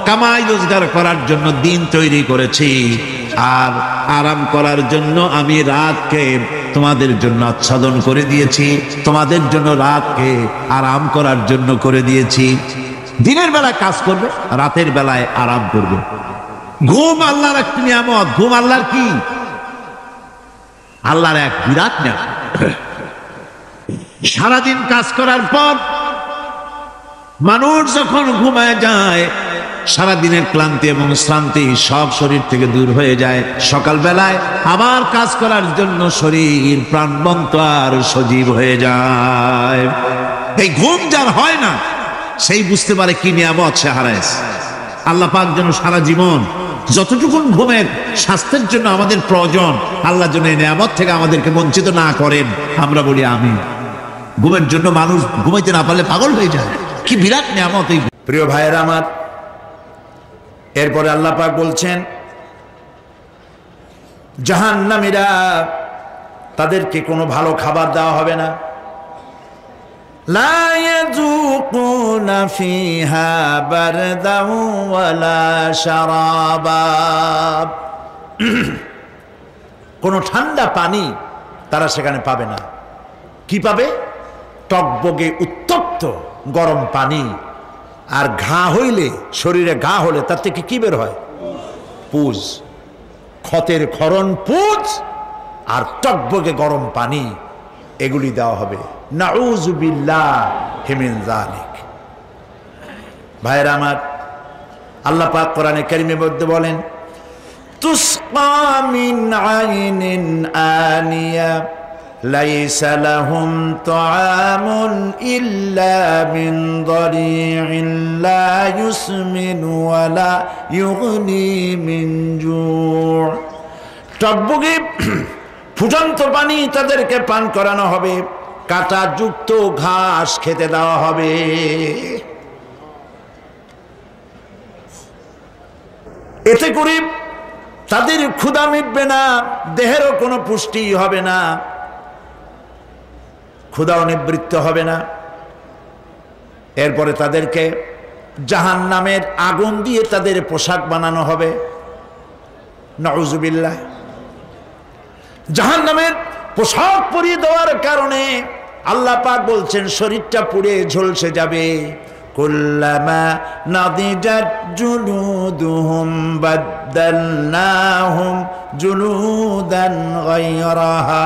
Speaker 1: কামাই রোজগার করার জন্য দিন তৈরি করেছি, আর আরাম করার জন্য আমি রাতকে তোমাদের জন্য আচ্ছাদন করে দিয়েছি, তোমাদের জন্য রাতকে আরাম করার জন্য করে দিয়েছি। দিনের বেলায় কাজ করবে, রাতের বেলায় আরাম করবে। ঘুম আল্লাহর এক নিয়ামত। ঘুম আল্লাহর কি? আল্লাহর এক বিরাট নিয়ামত। সারাদিন কাজ করার পর মানুষ যখন ঘুমায় যায়, সারাদিনের ক্লান্তি এবং শ্রান্তি সব শরীর থেকে দূর হয়ে যায়। সকাল বেলায় আবার কাজ করার জন্য শরীর প্রাণবন্ত আর সজীব হয়ে যায়। এই ঘুম যার হয় না, সেই বুঝতে পারে কি নিয়ামত সে হারাইছে। আল্লাহ পাক যেন সারা জীবন যতটুকু ঘুমের স্বাস্থ্যের জন্য আমাদের প্রয়োজন, আল্লাহ যেন এই নিয়ামত থেকে আমাদেরকে বঞ্চিত না করেন। আমরা বলি আমিন। ঘুমের জন্য মানুষ ঘুমাইতে না পারলে পাগল হয়ে যায়। কি বিরাট নিয়ামত এই।
Speaker 2: প্রিয় ভাইয়েরা আমার, এরপরে আল্লাহ পাক বলছেন, জাহান্নামীরা, তাদেরকে কোনো ভালো খাবার দেওয়া হবে না। লা ইয়াযুকুনা ফিহা বারদান ওয়ালা শারাবা। কোনো ঠান্ডা পানি তারা সেখানে পাবে না। কি পাবে? টকবগে উত্তপ্ত গরম পানি। আর ঘা হইলে, শরীরে ঘা হলে তার থেকে কি বের হয়? পুজ, ক্ষতের ক্ষরণ পুজ আর টকবগে গরম পানি, এগুলি দেওয়া হবে। নাউযু বিল্লাহি মিন যালিক। ভাইরা আমার, আল্লাহ পাক কোরআনে কারীমের মধ্যে বলেন, তুসকা মিন আইনিন আনিয়া লাইসা লাহুম তাআমুন ইল্লা মিন দারি'in লা ইউসমিনু ওয়া লা ইউগনি মিন জু'। টকবগে ফুটন্ত পানি তাদেরকে পান করানো হবে, কাঁটা যুক্ত ঘাস খেতে দেওয়া হবে। এতে করে তাদের ক্ষুধা মিটবে না, দেহেরও কোনো পুষ্টি হবে না, ক্ষুধাও নিবৃত্ত হবে না। এরপরে তাদেরকে জাহান্নামের আগুন দিয়ে তাদের পোশাক বানানো হবে। নাউযুবিল্লাহ। জাহান্নামের পোশাক পরিয়ে দেওয়ার কারণে আল্লাহ পাক বলছেন শরীরটা পুড়ে ঝলসে যাবে। কুল্লামা নাদিজাত জুলুদুহুম বাদদালনাহুম জুলুদান গায়রাহা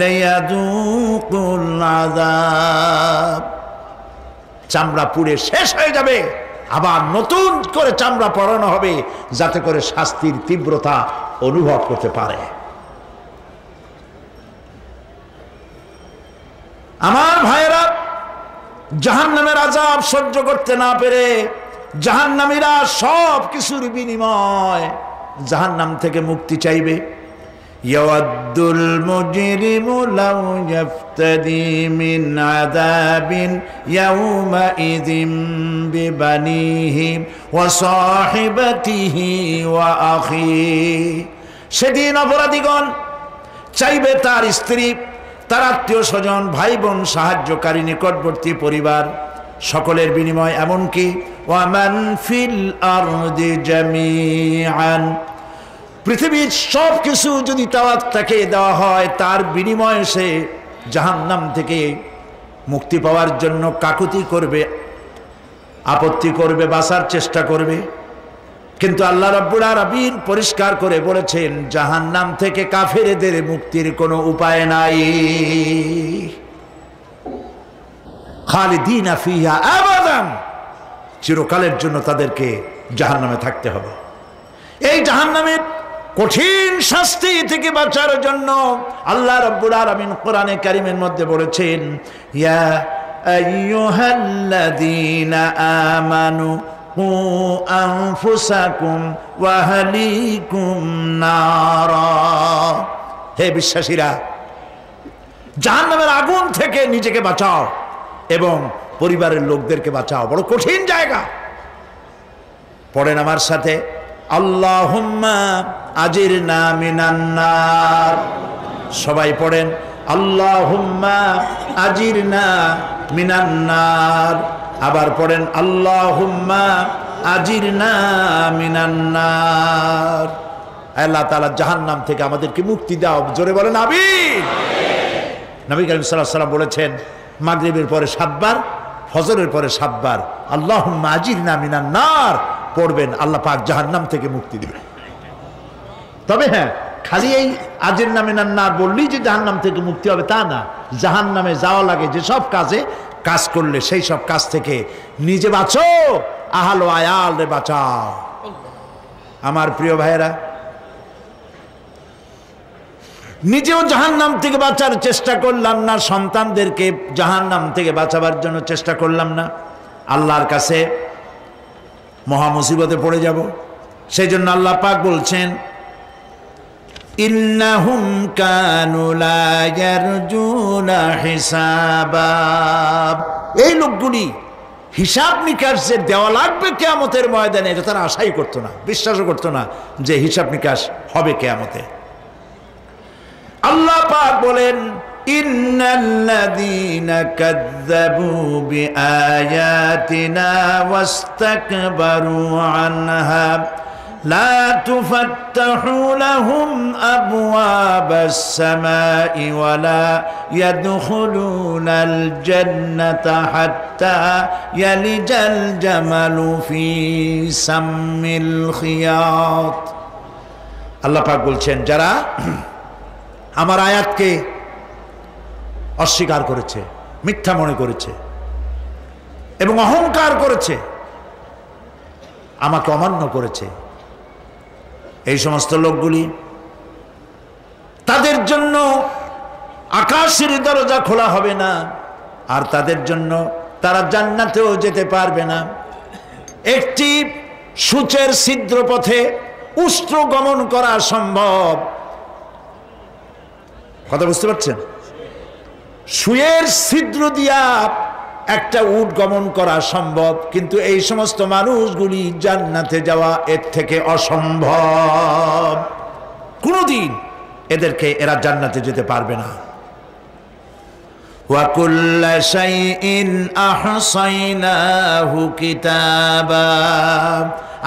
Speaker 2: লিয়াযুকুল আযাব। চামড়া পুড়ে শেষ হয়ে যাবে, আবার নতুন করে চামড়া পরানো হবে, যাতে করে শাস্তির তীব্রতা অনুভব করতে পারে। আমার ভাইয়েরা, জাহান্নামের আযাব সহ্য করতে না পেরে জাহান্নামীরা সব কিছুর বিনিময় জাহান্নাম থেকে মুক্তি চাইবে। ইয়াওয়াদ্দুল মুজরিমু লাউ ইয়াফতাদি মিন আযাবিন ইয়াওমাইযিন বিবানিহি ওয়া সাহিবাতিহি ওয়া আখিহি। সেদিন অপরাধীগণ চাইবে তার স্ত্রী, তার আত্মীয় স্বজন, ভাই বোন, সাহায্যকারী, নিকটবর্তী পরিবার সকলের বিনিময়, এমনকি ওয়ামান ফিল আরদি জামিআন, পৃথিবীর সব কিছু যদি তাকে দেওয়া হয়, তার বিনিময়ে সে জাহান্নাম থেকে মুক্তি পাওয়ার জন্য কাকুতি করবে, আপত্তি করবে, বাঁচার চেষ্টা করবে। কিন্তু আল্লাহ রাব্বুল আলামিন পরিষ্কার করে বলেছেন, জাহান্নাম থেকে কাফেরদের মুক্তির কোনো উপায় নাই। খালিদিনা ফিহা আবাদান, চিরকালের জন্য তাদেরকে জাহান্নামে থাকতে হবে। এই জাহান্নামের কঠিন শাস্তি থেকে বাঁচার জন্য আল্লাহ রাব্বুল আলামিন কোরআনে কারীমের মধ্যে বলেছেন, ইয়া আইয়ুহাল্লাযীনা আমানু কু আনফুসাকুম ওয়া আহলিকুম নারা, হে বিশ্বাসীরা, জাহান্নামের আগুন থেকে নিজেকে বাঁচাও এবং পরিবারের লোকদেরকে বাঁচাও। বড় কঠিন জায়গা। পড়েন আমার সাথে, আল্লাহুম্মা আজিরনা মিনান নার। সবাই পড়েন, আল্লাহুম্মা আজিরনা মিনান নার। আবার পড়েন, আল্লাহুম্মা আজিরনা মিনান নার। আল্লাহ তাআলা জাহান্নাম থেকে আমাদেরকে মুক্তি দাও। জোরে বলেন আমিন। নবী করিম সাল্লাল্লাহু আলাইহি ওয়াসাল্লাম বলেছেন, মাগরিবের পরে 7 বার, ফজরের পরে 7 বার আল্লাহুম্মা আজিরনা মিনান নার পড়বেন, আল্লাহ পাক জাহান্নাম থেকে মুক্তি দিবেন। তবে হ্যাঁ, খালি এই আজিরনা মিনান নার বললেই যে জাহান্নাম থেকে মুক্তি হবে তা না। জাহান্নামে যাওয়া লাগে যেসব কাজ করলে সেই সব কাজ থেকে নিজে বাঁচো, আহাল ও আয়াল রে বাঁচাও। আমার প্রিয় ভাইয়েরা, নিজেও জাহান্নাম থেকে বাঁচার চেষ্টা করলাম না, সন্তানদেরকে জাহান্নাম থেকে বাঁচাবার জন্য চেষ্টা করলাম না, আল্লাহর কাছে মহা মুসিবতে পড়ে যাব। সেই জন্য আল্লাহ পাক বলছেন, ইন্নাহুম কানু লা ইয়ারজুনা হিসাবা, এই লোকগুলি হিসাব নিকাশ যে দেওয়া লাগবে কিয়ামতের ময়দানে, এটা তারা আশাই করতো না, বিশ্বাসও করতো না যে হিসাব নিকাশ হবে কিয়ামতে। আল্লাহ পাক বলেন, ইন্নাল্লাযীনা কাযযাবু বিআয়াতিনা ওয়াস্তাকবারু আনহা লা তুফাত্তাহু লাহুম আবওয়াবাস সামাই ওয়া লা ইয়াদখুলুনাল জান্নাতা হাত্তা ইয়ালিজাল জামালু ফি সাম্মিল খিয়াত। আল্লাহ পাক বলছেন, যারা আমার আয়াতকে অস্বীকার করেছে, মিথ্যা মনে করেছে এবং অহংকার করেছে, আমাকে অমান্য করেছে, এই সমস্ত লোকগুলি, তাদের জন্য আকাশের দরজা খোলা হবে না, আর তাদের জন্য তারা জান্নাতেও যেতে পারবে না। একটি সূচের ছিদ্র পথে উষ্ট্র গমন করা সম্ভব, কথা বুঝতে পারছেন? সুয়ের ছিদ্র দিয়া একটা উট গমন করা সম্ভব, কিন্তু এই সমস্ত মানুষগুলি জান্নাতে যাওয়া এর থেকে অসম্ভব। কোনদিন এরা জান্নাতে যেতে পারবে না। ওয়া কুল্লা শাইইন আহসাইনাহু কিতাবা,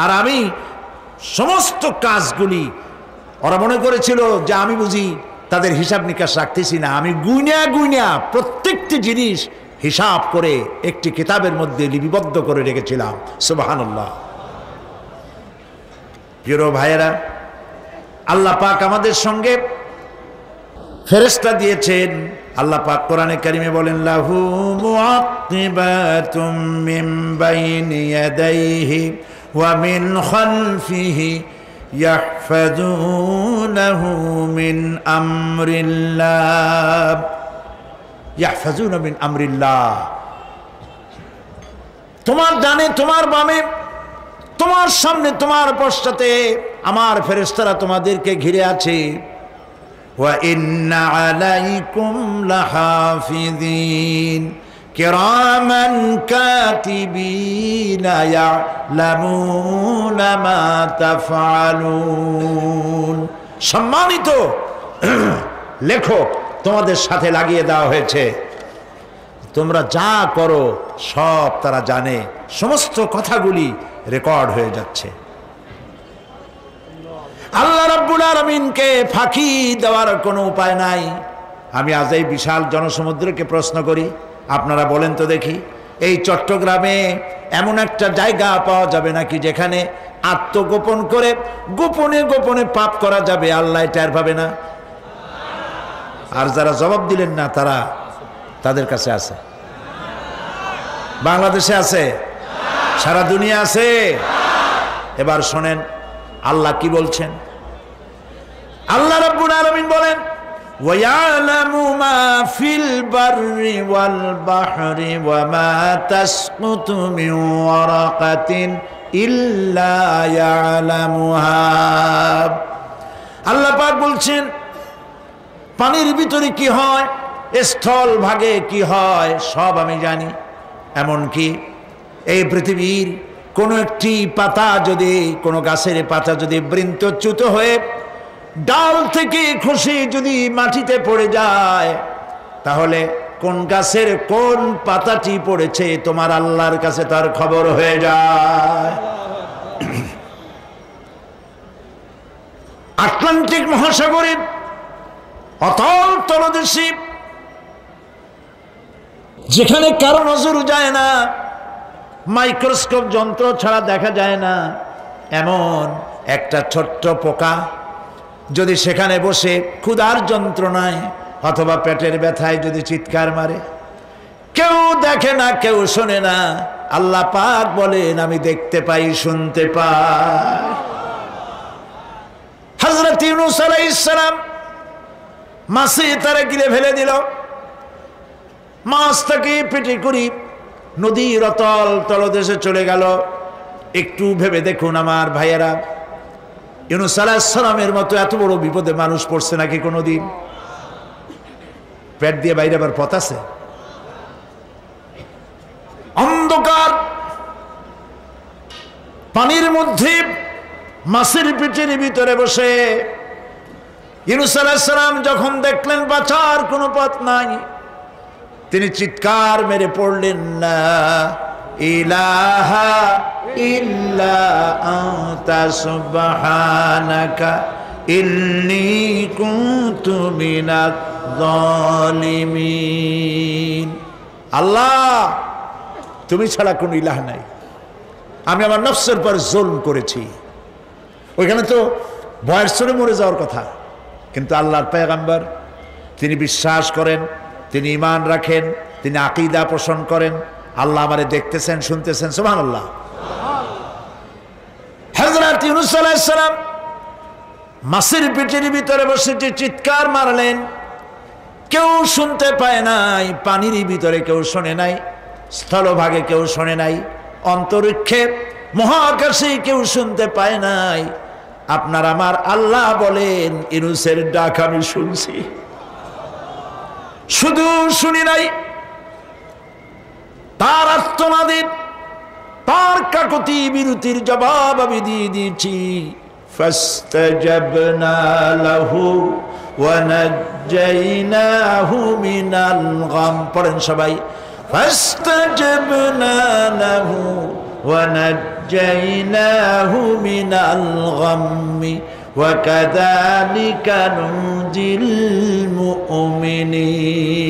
Speaker 2: আর আমি সমস্ত কাজগুলি, ওরা মনে করেছিল যে আমি বুঝি তাদের হিসাব নিকাশ রাখতেছি না, আমি গুইনা প্রত্যেকটি জিনিস হিসাব করে একটি কিতাবের মধ্যে লিপিবদ্ধ করে রেখেছিলাম। সুবহানাল্লাহ। প্রিয় ভাইয়েরা, আল্লাহ পাক আমাদের সঙ্গে ফেরেশতা দিয়েছেন। আল্লাহ পাক কোরআনে কারিমে বলেন, লাহু মুআক্কিবাতুম মিন বাইনি ইয়াদাইহি ওয়া মিন খালফিহি ইয়াহফাজুনাহু মিন আমরিল্লাহ। ইয়াহফাজুনা মিন আমরিল্লাহ, তোমার ডানে, তোমার বামে, তোমার সামনে, তোমার পশ্চাতে আমার ফেরেশতারা তোমাদেরকে ঘিরে আছে। ওয়া ইন্না আলাইকুম লাহাফিযিন কিরামান কাতিবিনা ইয়ালামুনা মা তাফআলুন। সম্মানিত লেখক তোমাদের সাথে লাগিয়ে দেওয়া হয়েছে, তোমরা যা করো সব তারা জানে, সমস্ত কথাগুলি রেকর্ড হয়ে যাচ্ছে। আল্লাহ রাব্বুল আলামিনকে ফাঁকি দেওয়ার কোনো উপায় নাই। আমি আজ এই বিশাল জনসমুদ্রকে প্রশ্ন করি, আপনারা বলেন তো দেখি, এই চট্টগ্রামে এমন একটা জায়গা পাওয়া যাবে নাকি যেখানে আত্মগোপন করে গোপনে গোপনে পাপ করা যাবে, আল্লাহ টের পাবে না? আর যারা জবাব দিলেন না তারা, তাদের কাছে আছে, বাংলাদেশে আছে, সারা দুনিয়া আছে। এবার শোনেন আল্লাহ কি বলছেন। আল্লাহ রাব্বুল আলামিন বলেন, ওয়ায়ালামু মা ফিল বাররি ওয়াল বাহরি ওয়া মা তাসকুতু মিন ওয়ারাকাতিন ইল্লা ইয়ালামুহা। আল্লাহ পাক বলছেন, পানির ভিতরে কি হয়, স্থল ভাগে কি হয়, সব আমি জানি। এমনকি এই পৃথিবীর কোনো একটি পাতা যদি, কোনো গাছের পাতা যদি বৃন্তচ্যুত হয়ে ডাল থেকে খসে যদি মাটিতে পড়ে যায়, তাহলে কোন গাছের কোন পাতাটি পড়েছে তোমার আল্লাহর কাছে তার খবর হয়ে যায়। আটলান্টিক মহাসাগরের অতল তলদেশে, যেখানে কারো নজর যায় না, মাইক্রোস্কোপ যন্ত্র ছাড়া দেখা যায় না, এমন একটা ছোট্ট পোকা যদি সেখানে বসে ক্ষুধার যন্ত্রণায় অথবা পেটের ব্যথায় যদি চিৎকার মারে, কেউ দেখে না, কেউ শোনে না, আল্লাহ পাক বলেন আমি দেখতে পাই, শুনতে পাই। হযরত ইউনূস আলাইহিস সালাম মাছে তারা গিলে ফেলে দিল, মাছটাকে পেটে করি নদীর অতল তলদেশে চলে গেল। একটু ভেবে দেখুন আমার ভাইয়েরা, ইউনূস আলাইহিস সালামের মতো এত বড় বিপদে মানুষ পড়ছে নাকি কোনোদিন? পেট দিয়ে বাইরে আবার পথ আছে, অন্ধকার পানির মধ্যে মাছের পেটের ভিতরে বসে ইউনূস আলাইহিস সালাম যখন দেখলেন বাঁচার কোনো পথ নাই, তিনি চিৎকার মেরে পড়লেন, লা ইলাহা ইল্লা আনতা সুবহানাকা ইন্নী কুনতু মিনাজ জালিমিন। আল্লাহ, তুমি ছাড়া কোনো ইলাহ নাই, আমি আমার নফসের পর জুলম করেছি। ওইখানে তো ভয়ের সরে মরে যাওয়ার কথা, কিন্তু আল্লাহর পয়গম্বর তিনি বিশ্বাস করেন, তিনি ঈমান রাখেন, তিনি আকীদা পোষণ করেন, আল্লাহ আমারে দেখতেছেন, শুনতেছেন। সুবহানাল্লাহ। হযরত ইউনূস আলাইহিস সালাম মাছের পেটের ভিতরে বসে যে চিৎকার মারলেন, কেউ শুনতে পায় নাই, পানির ভিতরে কেউ শোনে নাই, স্থলভাগে কেউ শোনে নাই, অন্তরিক্ষে মহাকাশে কেউ শুনতে পায় নাই। আপনার আমার আল্লাহ বলেন, ইউনূসের ডাক আমি শুনছি, শুধু শুনি নাই, তার আর্তনাদের, তার কাকতি বিরতির জবাব আমি দিয়ে দিয়েছি। ফাস্তাজাবনা লাহু ওয়া নাজ্জাইনাহু মিনাল গাম। পড়েন সবাই, ফাস্তাজাবনা লাহু ওয়া নাজ্জাইনাহু মিনাল গাম্মি ওয়া কাযালিকা নুনজিল মুমিনিন।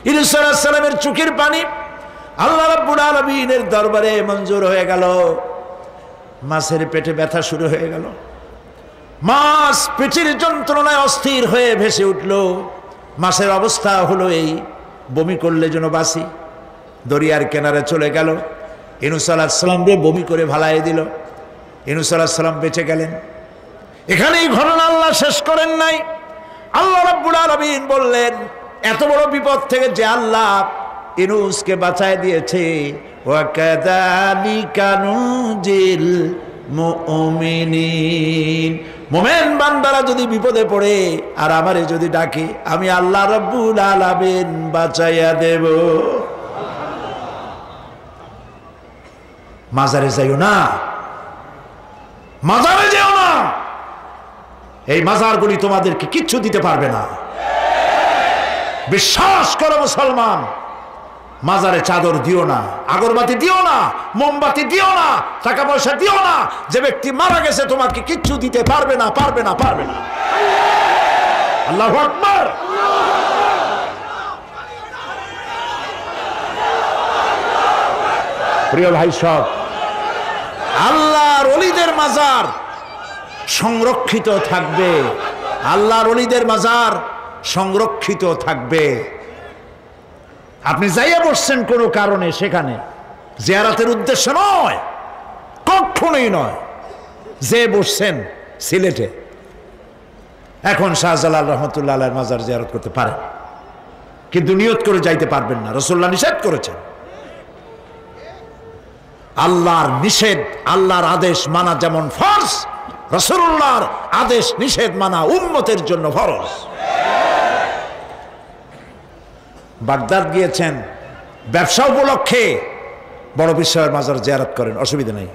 Speaker 2: ইউনূস আলাইহিস সালামের চোখের পানি আল্লাহ রাব্বুল আলামিনের দরবারে মঞ্জুর হয়ে গেল। মাছের পেটে ব্যথা শুরু হয়ে গেল, মাছ পেটের যন্ত্রণায় অস্থির হয়ে ভেসে উঠল। মাছের অবস্থা হলো এই, বমি করলে যেন বাসি, দরিয়ার কিনারে চলে গেল। ইউনূস আলাইহিস সালামকে বমি করে ভালাই দিল। ইউনূস আলাইহিস সালাম বেঁচে গেলেন। এখানেই ঘটনা আল্লাহ শেষ করেন নাই। আল্লাহ রাব্বুল আলামিন বললেন, এত বড় বিপদ থেকে যে আল্লাহ ইউনূসকে বাঁচায় দিয়েছে, ওয়া কাযালিকা নুনজিল মুমিনিন। মুমিন বান্দারা যদি বিপদে পড়ে আর আমারে যদি ডাকে, আমি আল্লাহ রাব্বুল আলামিন বাঁচাইয়া দেব। মাজারে যাইও না, মাজারে যেও না, এই মাজারগুলি তোমাদেরকে কিচ্ছু দিতে পারবে না। বিশ্বাস করো মুসলমান, মাজারে চাদর দিও না, আগরবাতি দিও না, মোমবাতি দিও না, টাকা পয়সা দিও না। যে ব্যক্তি মারা গেছে তোমাকে কিচ্ছু দিতে পারবে না, পারবে না, পারবে না। আল্লাহু আকবার। প্রিয় ভাই সব, আল্লাহর ওলিদের মাজার সংরক্ষিত থাকবে, আল্লাহর ওলিদের মাজার সংরক্ষিত থাকবে। আপনি যাইয়া বসছেন কোনো কারণে, সেখানে জিয়ারতের উদ্দেশ্য নয়, কখনোই নয়। যে বসছেন সিলেটে, এখন শাহজালাল রহমতুল্লাহ আলাইহির মাজার জিয়ারত করতে পারেন, কিন্তু নিয়ত করে যাইতে পারবেন না, রাসূলুল্লাহ নিষেধ করেছেন। আল্লাহর নিষেধ, আল্লাহর আদেশ মানা যেমন ফরজ, রাসূলুল্লাহর আদেশ নিষেধ মানা উম্মতের জন্য ফরজ। বাগদাদ গিয়েছেন ব্যবসা উপলক্ষে, বড় বিশ্বের মাজার জিয়ারত করেন, অসুবিধা নেই,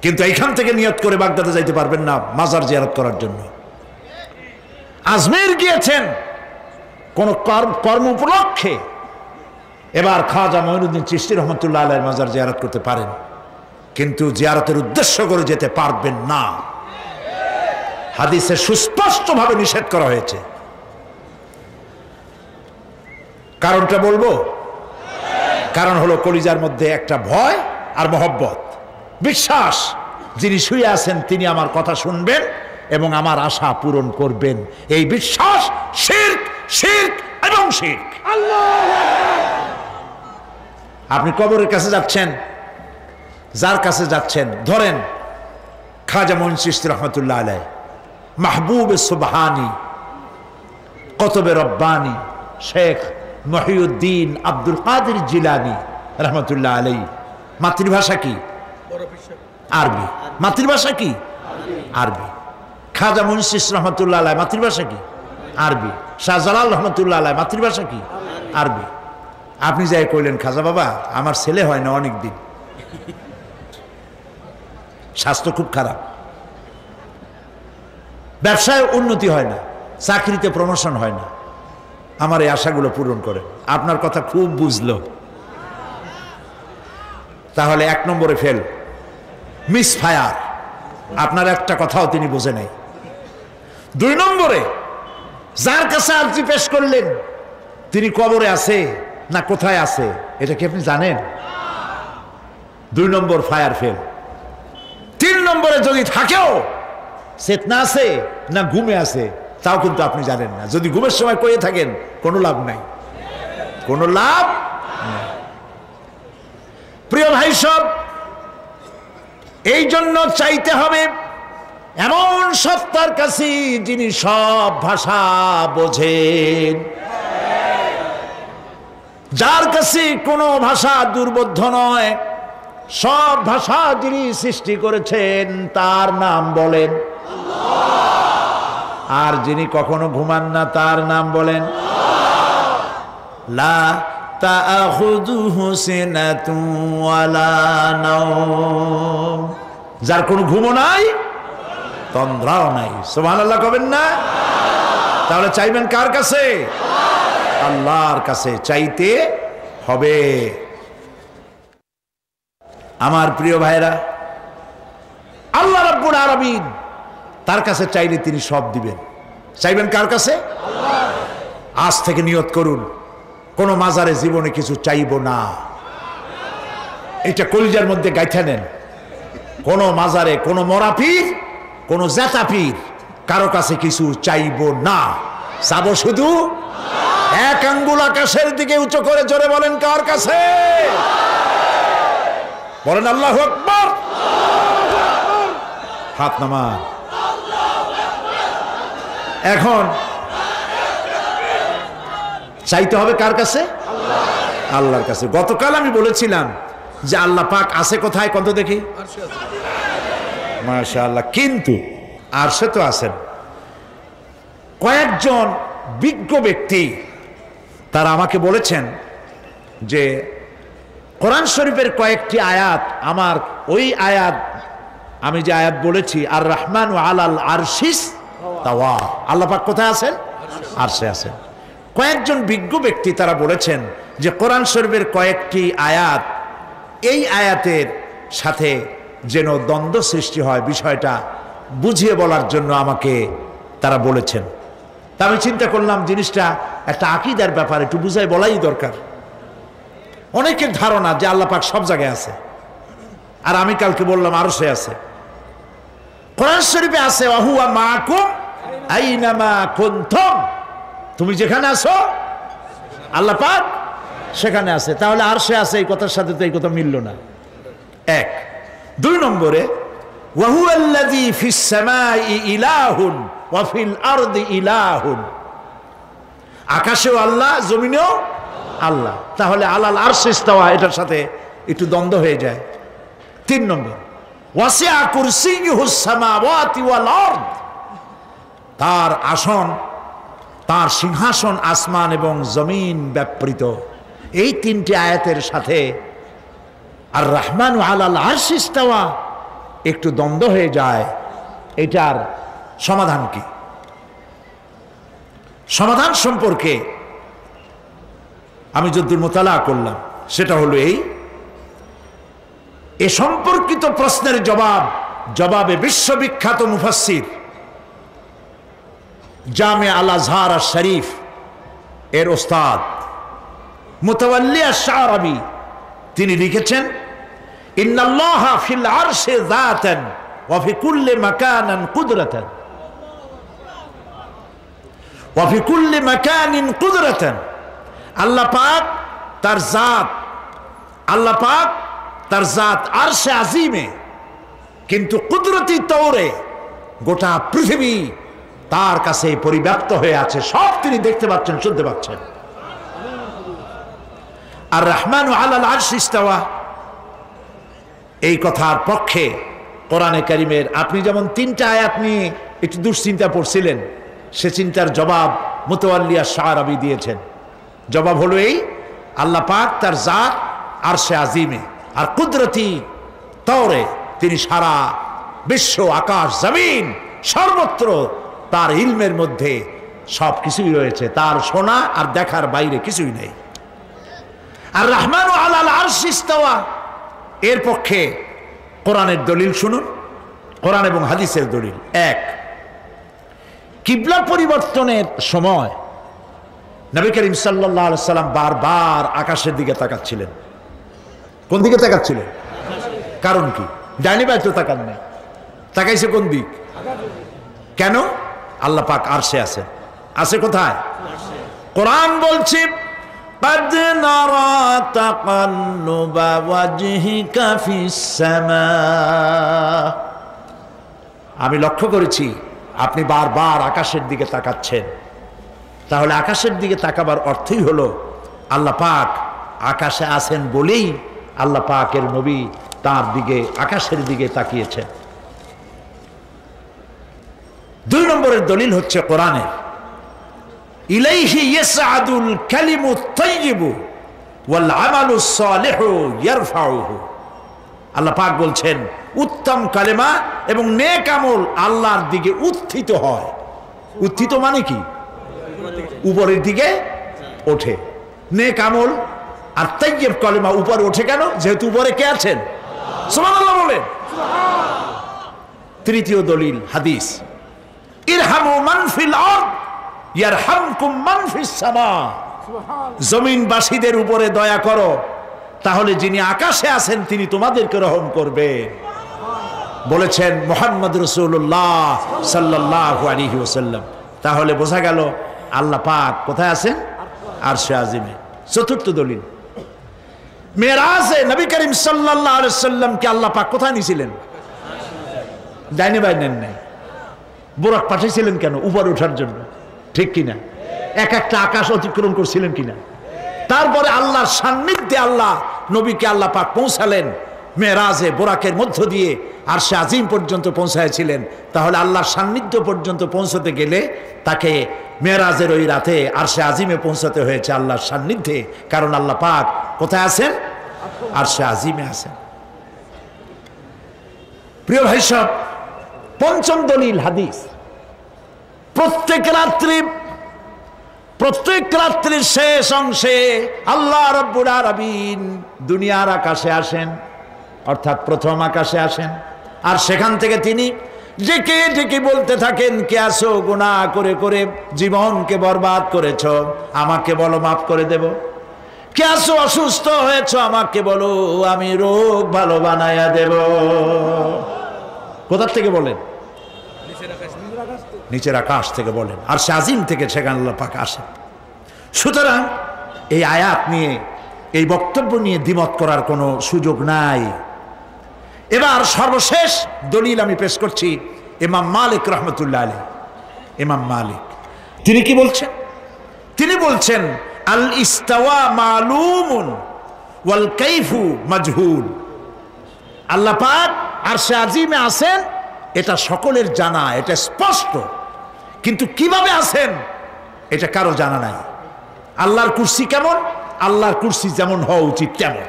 Speaker 2: কিন্তু এইখান থেকে নিয়ত করে বাগদাদে যাইতে পারবেন না মাজার জিয়ারত করার জন্য। আজমির গিয়েছেন কোন কর্ম উপলক্ষে, এবার খাজা মঈনুদ্দিন চিশতি রহমতুল্লাহ আলাইহির মাজার জিয়ারত করতে পারেন, কিন্তু জিয়ারতের উদ্দেশ্য করে যেতে পারবেন না। হাদিসে সুস্পষ্টভাবে নিষেধ করা হয়েছে। কারণটা বলবো? কারণ হলো কলিজার মধ্যে একটা ভয় আর মহব্বত, বিশ্বাস, যিনি শুয়ে আছেন তিনি আমার কথা শুনবেন এবং আমার আশা পূরণ করবেন। এই বিশ্বাস শিরক, শিরক এবং শিরক। আপনি কবরের কাছে যাচ্ছেন, যার কাছে যাচ্ছেন, ধরেন খাজা মঈন চিশতি রহমতুল্লাহ আলাইহি, মাহবুব সুবহানি, কুতুব রব্বানি, শেখ মহিউদ্দিন আব্দুল কাদের জিলানী রহমতুল্লাহ আলাইহি। মাতৃভাষা কি? আরবি। মাতৃভাষা কি? আরবি। খাজা মঈন চিশতি রহমতুল্লাহ আলাইহি মাতৃভাষা কি? আরবি। শাহজালাল রহমতুল্লাহ আলাইহি মাতৃভাষা কি? আরবি। আপনি যাই কইলেন, খাজা বাবা আমার ছেলে হয় না অনেক দিন, স্বাস্থ্য খুব খারাপ, ব্যবসায় উন্নতি হয় না, চাকরিতে প্রমোশন হয় না, আমার এই আশাগুলো পূরণ করেন। আপনার কথা খুব বুঝলো, তাহলে 1 নম্বরে ফেল, মিস ফায়ার, আপনার একটা কথাও তিনি বোঝে নাই। 2 নম্বরে যার কাছে আর্জি পেশ করলেন তিনি কবরে আছে না কোথায় আছে এটা কি আপনি জানেন? 2 নম্বর ফায়ার ফেল। 3 নম্বরে যদি থাকেও চেতনা আছে না ঘুমে আছে তাও কিন্তু আপনি জানেন না। যদি ঘুমের সময় কয়ে থাকেন কোনো লাভ নাই, কোনো লাভ নাই। প্রিয় ভাই সব, এই জন্য চাইতে হবে এমন সত্তার কাছে যিনি সব ভাষা বোঝেন, যার কাছে কোনো ভাষা দুর্বোধ্য নয়, সব ভাষা যিনি সৃষ্টি করেছেন তার নাম বলেন, আর যিনি কখনো ঘুমান না তার নাম বলেন লা তাআখুযুহু সিনাতুন ওয়ালা নাওম, যার কোনো ঘুমও নাই তন্দ্রাও নাই। সুবহানাল্লাহ কবেন না? তাহলে চাইবেন কার কাছে? আল্লাহর কাছে চাইতে হবে। আমার প্রিয় ভাইরা, আল্লাহ রাব্বুল আলামিন তার কাছে চাইলে তিনি সব দিবেন। চাইবেন কার কাছে? আজ থেকে নিয়ত করুন কোন মাজারে জীবনে কিছু চাইব না, এটা কলিজার মধ্যে গাইথা নেন। কোন মাজারে, কোন মরা পীর, কোন জেতা পীর, কারো কাছে কিছু চাইব না, চাবো শুধু এক আঙ্গুল আকাশের দিকে উঁচু করে জোরে বলেন কার কাছে? বলেন আল্লাহু আকবার। হাত নামান। এখন চাইতে হবে কার কাছে? আল্লাহর কাছে। গতকাল আমি বলেছিলাম যে আল্লাহ পাক আছে কোথায়? কত দেখি, মাশাআল্লাহ। কিন্তু আরশে তো আছেন। কয়েকজন বিজ্ঞ ব্যক্তি তারা আমাকে বলেছেন যে কোরআন শরীফের কয়েকটি আয়াত, আমার ওই আয়াত, আমি যে আয়াত বলেছি আর রহমান আলাল আরশিস তাওয়া, আল্লাহ পাক কোথায় আছেন? আরশে আছেন। কয়েকজন বিজ্ঞ ব্যক্তি তারা বলেছেন যে কোরআন শরীফের কয়েকটি আয়াত এই আয়াতের সাথে যেন দ্বন্দ্ব সৃষ্টি হয়, বিষয়টা বুঝিয়ে বলার জন্য আমাকে তারা বলেছেন। তা আমি চিন্তা করলাম জিনিসটা একটা আকীদার ব্যাপার, একটু বুঝাই বলাই দরকার। অনেকের ধারণা যে আল্লাহ পাক সব জায়গায় আছে, আর আমি কালকে বললাম আরশে আছে। কোরআন শরীফে আছে ওয়াহুয়া মাআকুম আইনামা কুনতুম, তুমি যেখানে আছো আল্লাহ পাক সেখানে আছে। তাহলে আরশে আছে এই কথার সাথে তো এই কথা মিলল না। এক। দুই নম্বরে ওয়াহুয়াল্লাযী ফিস সামাই ইলাহুন ওয়া ফিল আরদি ইলাহুন, আকাশেও আল্লাহ জমিনেও আল্লাহ, তাহলে আলাল আরশে ইস্তাওয়া এটার সাথে একটু দ্বন্দ্ব হয়ে যায়। তিন নম্বর ওয়াসিআ কুরসিয়ুহুস সামাওয়াতি ওয়াল আরদ, তার আসন তার সিংহাসন আসমান এবং জমিন ব্যাপৃত। এই তিনটি আয়াতের সাথে আর রহমান আলাল আরশ ইস্তাওয়া একটু দ্বন্দ্ব হয়ে যায়। এটার সমাধান কি? সমাধান সম্পর্কে আমি যদ্দূর মোতালা করলাম সেটা হলো এই, এ সম্পর্কিত প্রশ্নের জবাবে বিশ্ববিখ্যাত মুফাসসির জামে আল আজহার আর শরীফ এর ওস্তাদ মুতাওয়াল্লি আশ-শারাবি তিনি লিখেছেন, ইন্নাল্লাহা ফিল আরশি যাতান ওয়া ফি কুল্লি মাকানান কুদরাতান ওয়া ফি কুল্লি মাকানিন কুদরাতান, আল্লাহ পাক তার জাত, আল্লাহ পাক তার জাত আরশে আজিমে, কিন্তু কুদরতি তৌরে গোটা পৃথিবী তার কাছে পরিব্যাপ্ত হয়ে আছে, সব তিনি দেখতে পাচ্ছেন, শুনতে পাচ্ছেন। আর রহমান আলাল আরশ ইস্তাওয়া এই কথার পক্ষে কোরআনে কারিমের আপনি যেমন তিনটা আয়াত নিয়ে একটু দুশ্চিন্তা পড়ছিলেন, সে চিন্তার জবাব মুতাওয়াল্লি আশ-শারাবি দিয়েছেন। জবাব হলো এই, আল্লাহ পাক তার জাত আরশে আজিমে, আর কুদরতি তৌরে তিনি সারা বিশ্ব আকাশ জমিন সর্বত্র তার ইলমের মধ্যে সব কিছুই রয়েছে, তার শোনা আর দেখার বাইরে কিছুই নেই। আর রহমান আলাল আরশ ইস্তাওয়া এর পক্ষে কোরআনের দলিল শুনুন, কোরআন এবং হাদিসের দলিল। এক, কিবলা পরিবর্তনের সময় নবী করিম সাল্লাল্লাহু আলাইহি সাল্লাম বারবার আকাশের দিকে তাকাচ্ছিলেন। কোন দিকে তাকাচ্ছিলেন? কারণ কি? ডাইনি বাই তো তাকান নাই, তাকাইছে কোন দিক? কেন? আল্লাহ পাক আরশে আছেন। আছে কোথায়? কোরআন বলছে قد نرى تقلب وجهك في السماء, আমি লক্ষ্য করেছি আপনি বারবার আকাশের দিকে তাকাচ্ছেন। তাহলে আকাশের দিকে তাকাবার অর্থই হলো আল্লাহ পাক আকাশে আছেন বলেই আল্লাহ পাকের নবী তার দিকে আকাশের দিকে তাকিয়েছেন। দুই নম্বরের দলিল হচ্ছে কোরআনের, ইলাইহি ইয়াসআদুল কালিমুত তাইয়্যিবু ওয়াল আমালুস সালিহু ইয়ারফাউহু, আল্লাহ পাক বলছেন উত্তম কালেমা এবং নেক আমল আল্লাহর দিকে উত্থিত হয়। উত্থিত মানে কি? উপরের দিকে ওঠে। নেক আমল আর তাইয়্যিব কালেমা উপরে ওঠে কেন? যেহেতু উপরে কে আছেন? সুবহানাল্লাহ বলেন। তৃতীয় দলিল হাদিস, ইরহামু মান ফিল আরদ ইয়ারহামকুম মান ফিস সামা, জমিনবাসীদের উপরে দয়া করো তাহলে যিনি আকাশে আছেন তিনি তোমাদেরকে রহম করবেন, বলেছেন মুহাম্মদ রাসূলুল্লাহ সাল্লাল্লাহু আলাইহি ওয়াসাল্লাম। তাহলে বোঝা গেল আল্লাহ পাক কোথায় আছেন? আরশে আজিমে। চতুর্থ দলিল, মেরাজে নবী করিম সাল্লাল্লাহু আলাইহি ওয়াসাল্লামকে আল্লাহ পাক কোথায় নিয়েছিলেন? ডাইনে বাই নেন নাই। বুরাক পাঠিয়েছিলেন কেন? উপরে ওঠার জন্য, ঠিক কিনা? এক একটা আকাশ অতিক্রম করছিলেন কিনা? তারপরে আল্লাহর সান্নিধ্যে আল্লাহ নবীকে আল্লাহ পাক পৌঁছালেন মেরাজে, বোরাকের মধ্য দিয়ে আরশে আজিম পর্যন্ত পৌঁছাইছিলেন। তাহলে আল্লাহর সান্নিধ্য পর্যন্ত পৌঁছতে গেলে তাকে মেরাজের ওই রাতে আরশে আজিমে পৌঁছাতে হয়েছে আল্লাহর সান্নিধ্যে, কারণ আল্লাহ পাক কোথায় আছেন? আরশে আজিমে আছেন। প্রিয় ভাই সব, পঞ্চম দলিল হাদিস, প্রত্যেক রাত্রি প্রত্যেক রাত্রির শেষ অংশে আল্লাহ রাব্বুল আলামিন দুনিয়ার আকাশে আসেন, অর্থাৎ প্রথম আকাশে আসেন, আর সেখান থেকে তিনি ডেকে ডেকে বলতে থাকেন, কে আসো গুনাহ করে করে জীবনকে বরবাদ করেছ, আমাকে বলো মাফ করে দেব। কে আসো অসুস্থ হয়েছ, আমাকে বলো আমি রোগ ভালো বানায়া দেব। কোথা থেকে বলেন? নিচের আকাশ থেকে বলেন, আর সে আজিম থেকে সেখানে আল্লাহ পাক আসেন। সুতরাং এই আয়াত নিয়ে, এই বক্তব্য নিয়ে দ্বিমত করার কোনো সুযোগ নাই। এবার সর্বশেষ দলিল আমি পেশ করছি ইমাম মালিক রহমতুল্লাহ আলাইহি। ইমাম মালিক তিনি কি বলছেন? তিনি বলছেন আল ইস্তাওয়া মালুমুন ওয়াল কাইফু মাজহুল। আল্লাহ পাক আরশে আজিমে আছেন এটা সকলের জানা, এটা স্পষ্ট, কিন্তু কিভাবে আছেন এটা কারো জানা নাই। আল্লাহর কুরসি কেমন? আল্লাহর কুরসি যেমন হওয়া উচিত তেমন।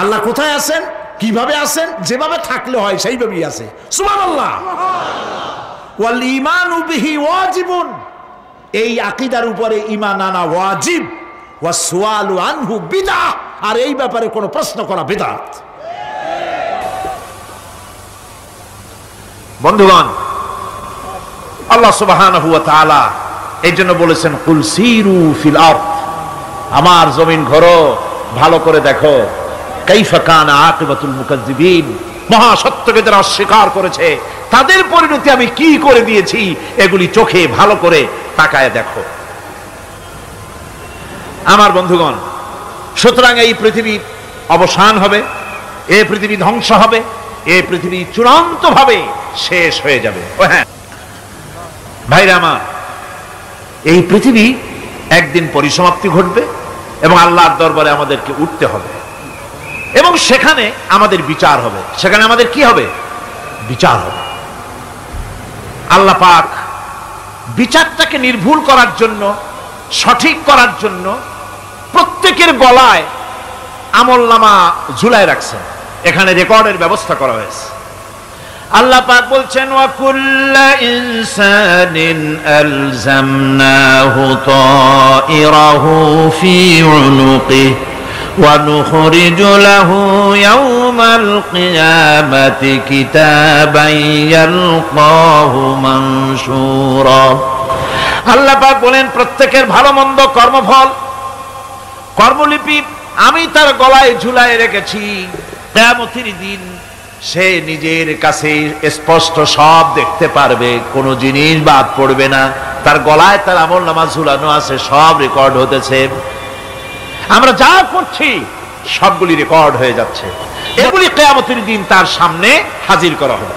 Speaker 2: আল্লাহ কোথায় আছেন, কিভাবে আছেন, যেভাবে থাকলে হয় সেইভাবেই আছে। সুবহানাল্লাহ। ওয়াল ঈমানু বিহি ওয়াজিবুন, এই আকীদার উপরে ঈমান আনা ওয়াজিব। ওয়াস সুআলু আনহু বিদআহ, আর এই ব্যাপারে কোনো প্রশ্ন করা বিদআত।
Speaker 1: বন্ধুগণ, আল্লাহ সুবহানাহু ওয়া তাআলা এই জন্য বলেছেন কুল সিরু ফিল আরদ, আমার জমিন ঘোরো, ভালো করে দেখো, কাইফা কানা আকিবাতুল মুকাজ্জিবিন, মহা সত্যকে যারা অস্বীকার করেছে তাদের পরিণতি আমি কি করে দিয়েছি, এগুলি চোখে ভালো করে তাকায় দেখো। আমার বন্ধুগণ, সুতরাং এই পৃথিবীর অবসান হবে, এই পৃথিবী ধ্বংস হবে, এই পৃথিবী চূড়ান্তভাবে শেষ হয়ে যাবে। ও হ্যাঁ ভাইরা আমার, এই পৃথিবী একদিন পরিসমাপ্তি ঘটবে এবং আল্লাহর দরবারে আমাদেরকে উঠতে হবে এবং সেখানে আমাদের বিচার হবে। সেখানে আমাদের কি হবে? বিচার হবে। আল্লাহ পাক বিচারটাকে নির্ভুল করার জন্য, সঠিক করার জন্য প্রত্যেকের গলায় আমলনামা ঝুলায় রাখছেন, এখানে রেকর্ডের ব্যবস্থা করা হয়েছে। আল্লাহ পাক বলছেন ওয়া কুল্লা ইনসানিন আলজামনাহু তাইরাহু ফি উনুকিহি ওয়া নুখরিজু লাহু ইয়াওমাল কিয়ামাতি কিতাবান ইয়ালকাহু মানশুরা। আল্লাহ পাক বলেন প্রত্যেকের ভালো মন্দ কর্মফল, কর্মলিপি আমি তার গলায় ঝুলায় রেখেছি। কিয়ামতের দিন সে নিজের কাছে স্পষ্ট সব দেখতে পারবে, কোনো জিনিস বাদ পড়বে না। তার গলায় তার আমলনামা ঝুলানো আছে, সব রেকর্ড হতেছে। আমরা যা করছি সবগুলি রেকর্ড হয়ে যাচ্ছে। এগুলি কিয়ামতের দিন তার সামনে হাজির করা হবে।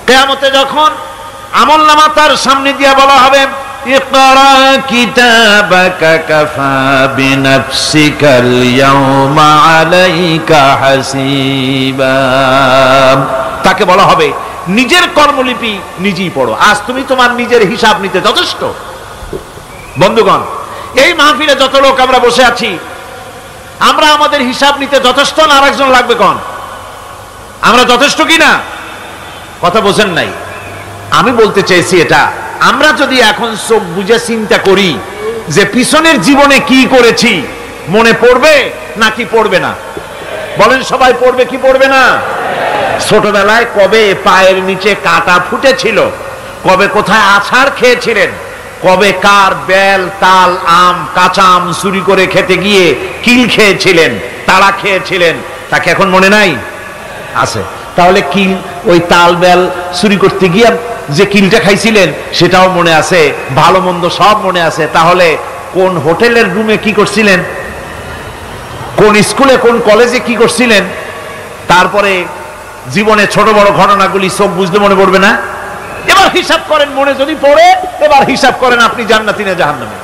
Speaker 1: কিয়ামতে যখন আমলনামা তার সামনে দিয়ে বলা হবে ইকরা কিতাবাকা কাফা বিনাফসিকাল ইয়াওমা আলাইকা হাসিবা, তাকে বলা হবে নিজের কর্মলিপি নিজেই পড়ো, আজ তুমি তোমার নিজের হিসাব নিতে যথেষ্ট। বন্ধুগণ, এই মাহফিলে যত লোক আমরা বসে আছি, আমরা আমাদের হিসাব নিতে যথেষ্ট না আরেকজন লাগবে? কোন আমরা যথেষ্ট কিনা? কথা বোঝেন নাই। আমি বলতে চেয়েছি এটা, আমরা যদি এখন চোখ বুঝে চিন্তা করি যে পিছনের জীবনে কি করেছি, মনে পড়বে নাকি পড়বে না? বলেন সবাই, পড়বে কি পড়বে না? ছোটবেলায় কবে পায়ের নিচে কাঁটা ফুটেছিল, কবে কোথায় আছাড় খেয়েছিলেন, কবে কার বেল, তাল, আম, কাঁচা আম চুরি করে খেতে গিয়ে কিল খেয়েছিলেন, তাড়া খেয়েছিলেন, তাকে এখন মনে নাই? আছে। তাহলে কিল, ওই তাল বেল চুরি করতে গিয়ে যে কিলটা খাইছিলেন সেটাও মনে আছে, ভালো মন্দ সব মনে আছে। তাহলে কোন হোটেলের রুমে কি করছিলেন, কোন স্কুলে কোন কলেজে কি করছিলেন, তারপরে জীবনে ছোট বড় ঘটনাগুলি সব বুঝতে মনে পড়বে না? এবার হিসাব করেন, মনে যদি পড়ে এবার হিসাব করেন আপনি জান্নাতি না জাহান্নামী।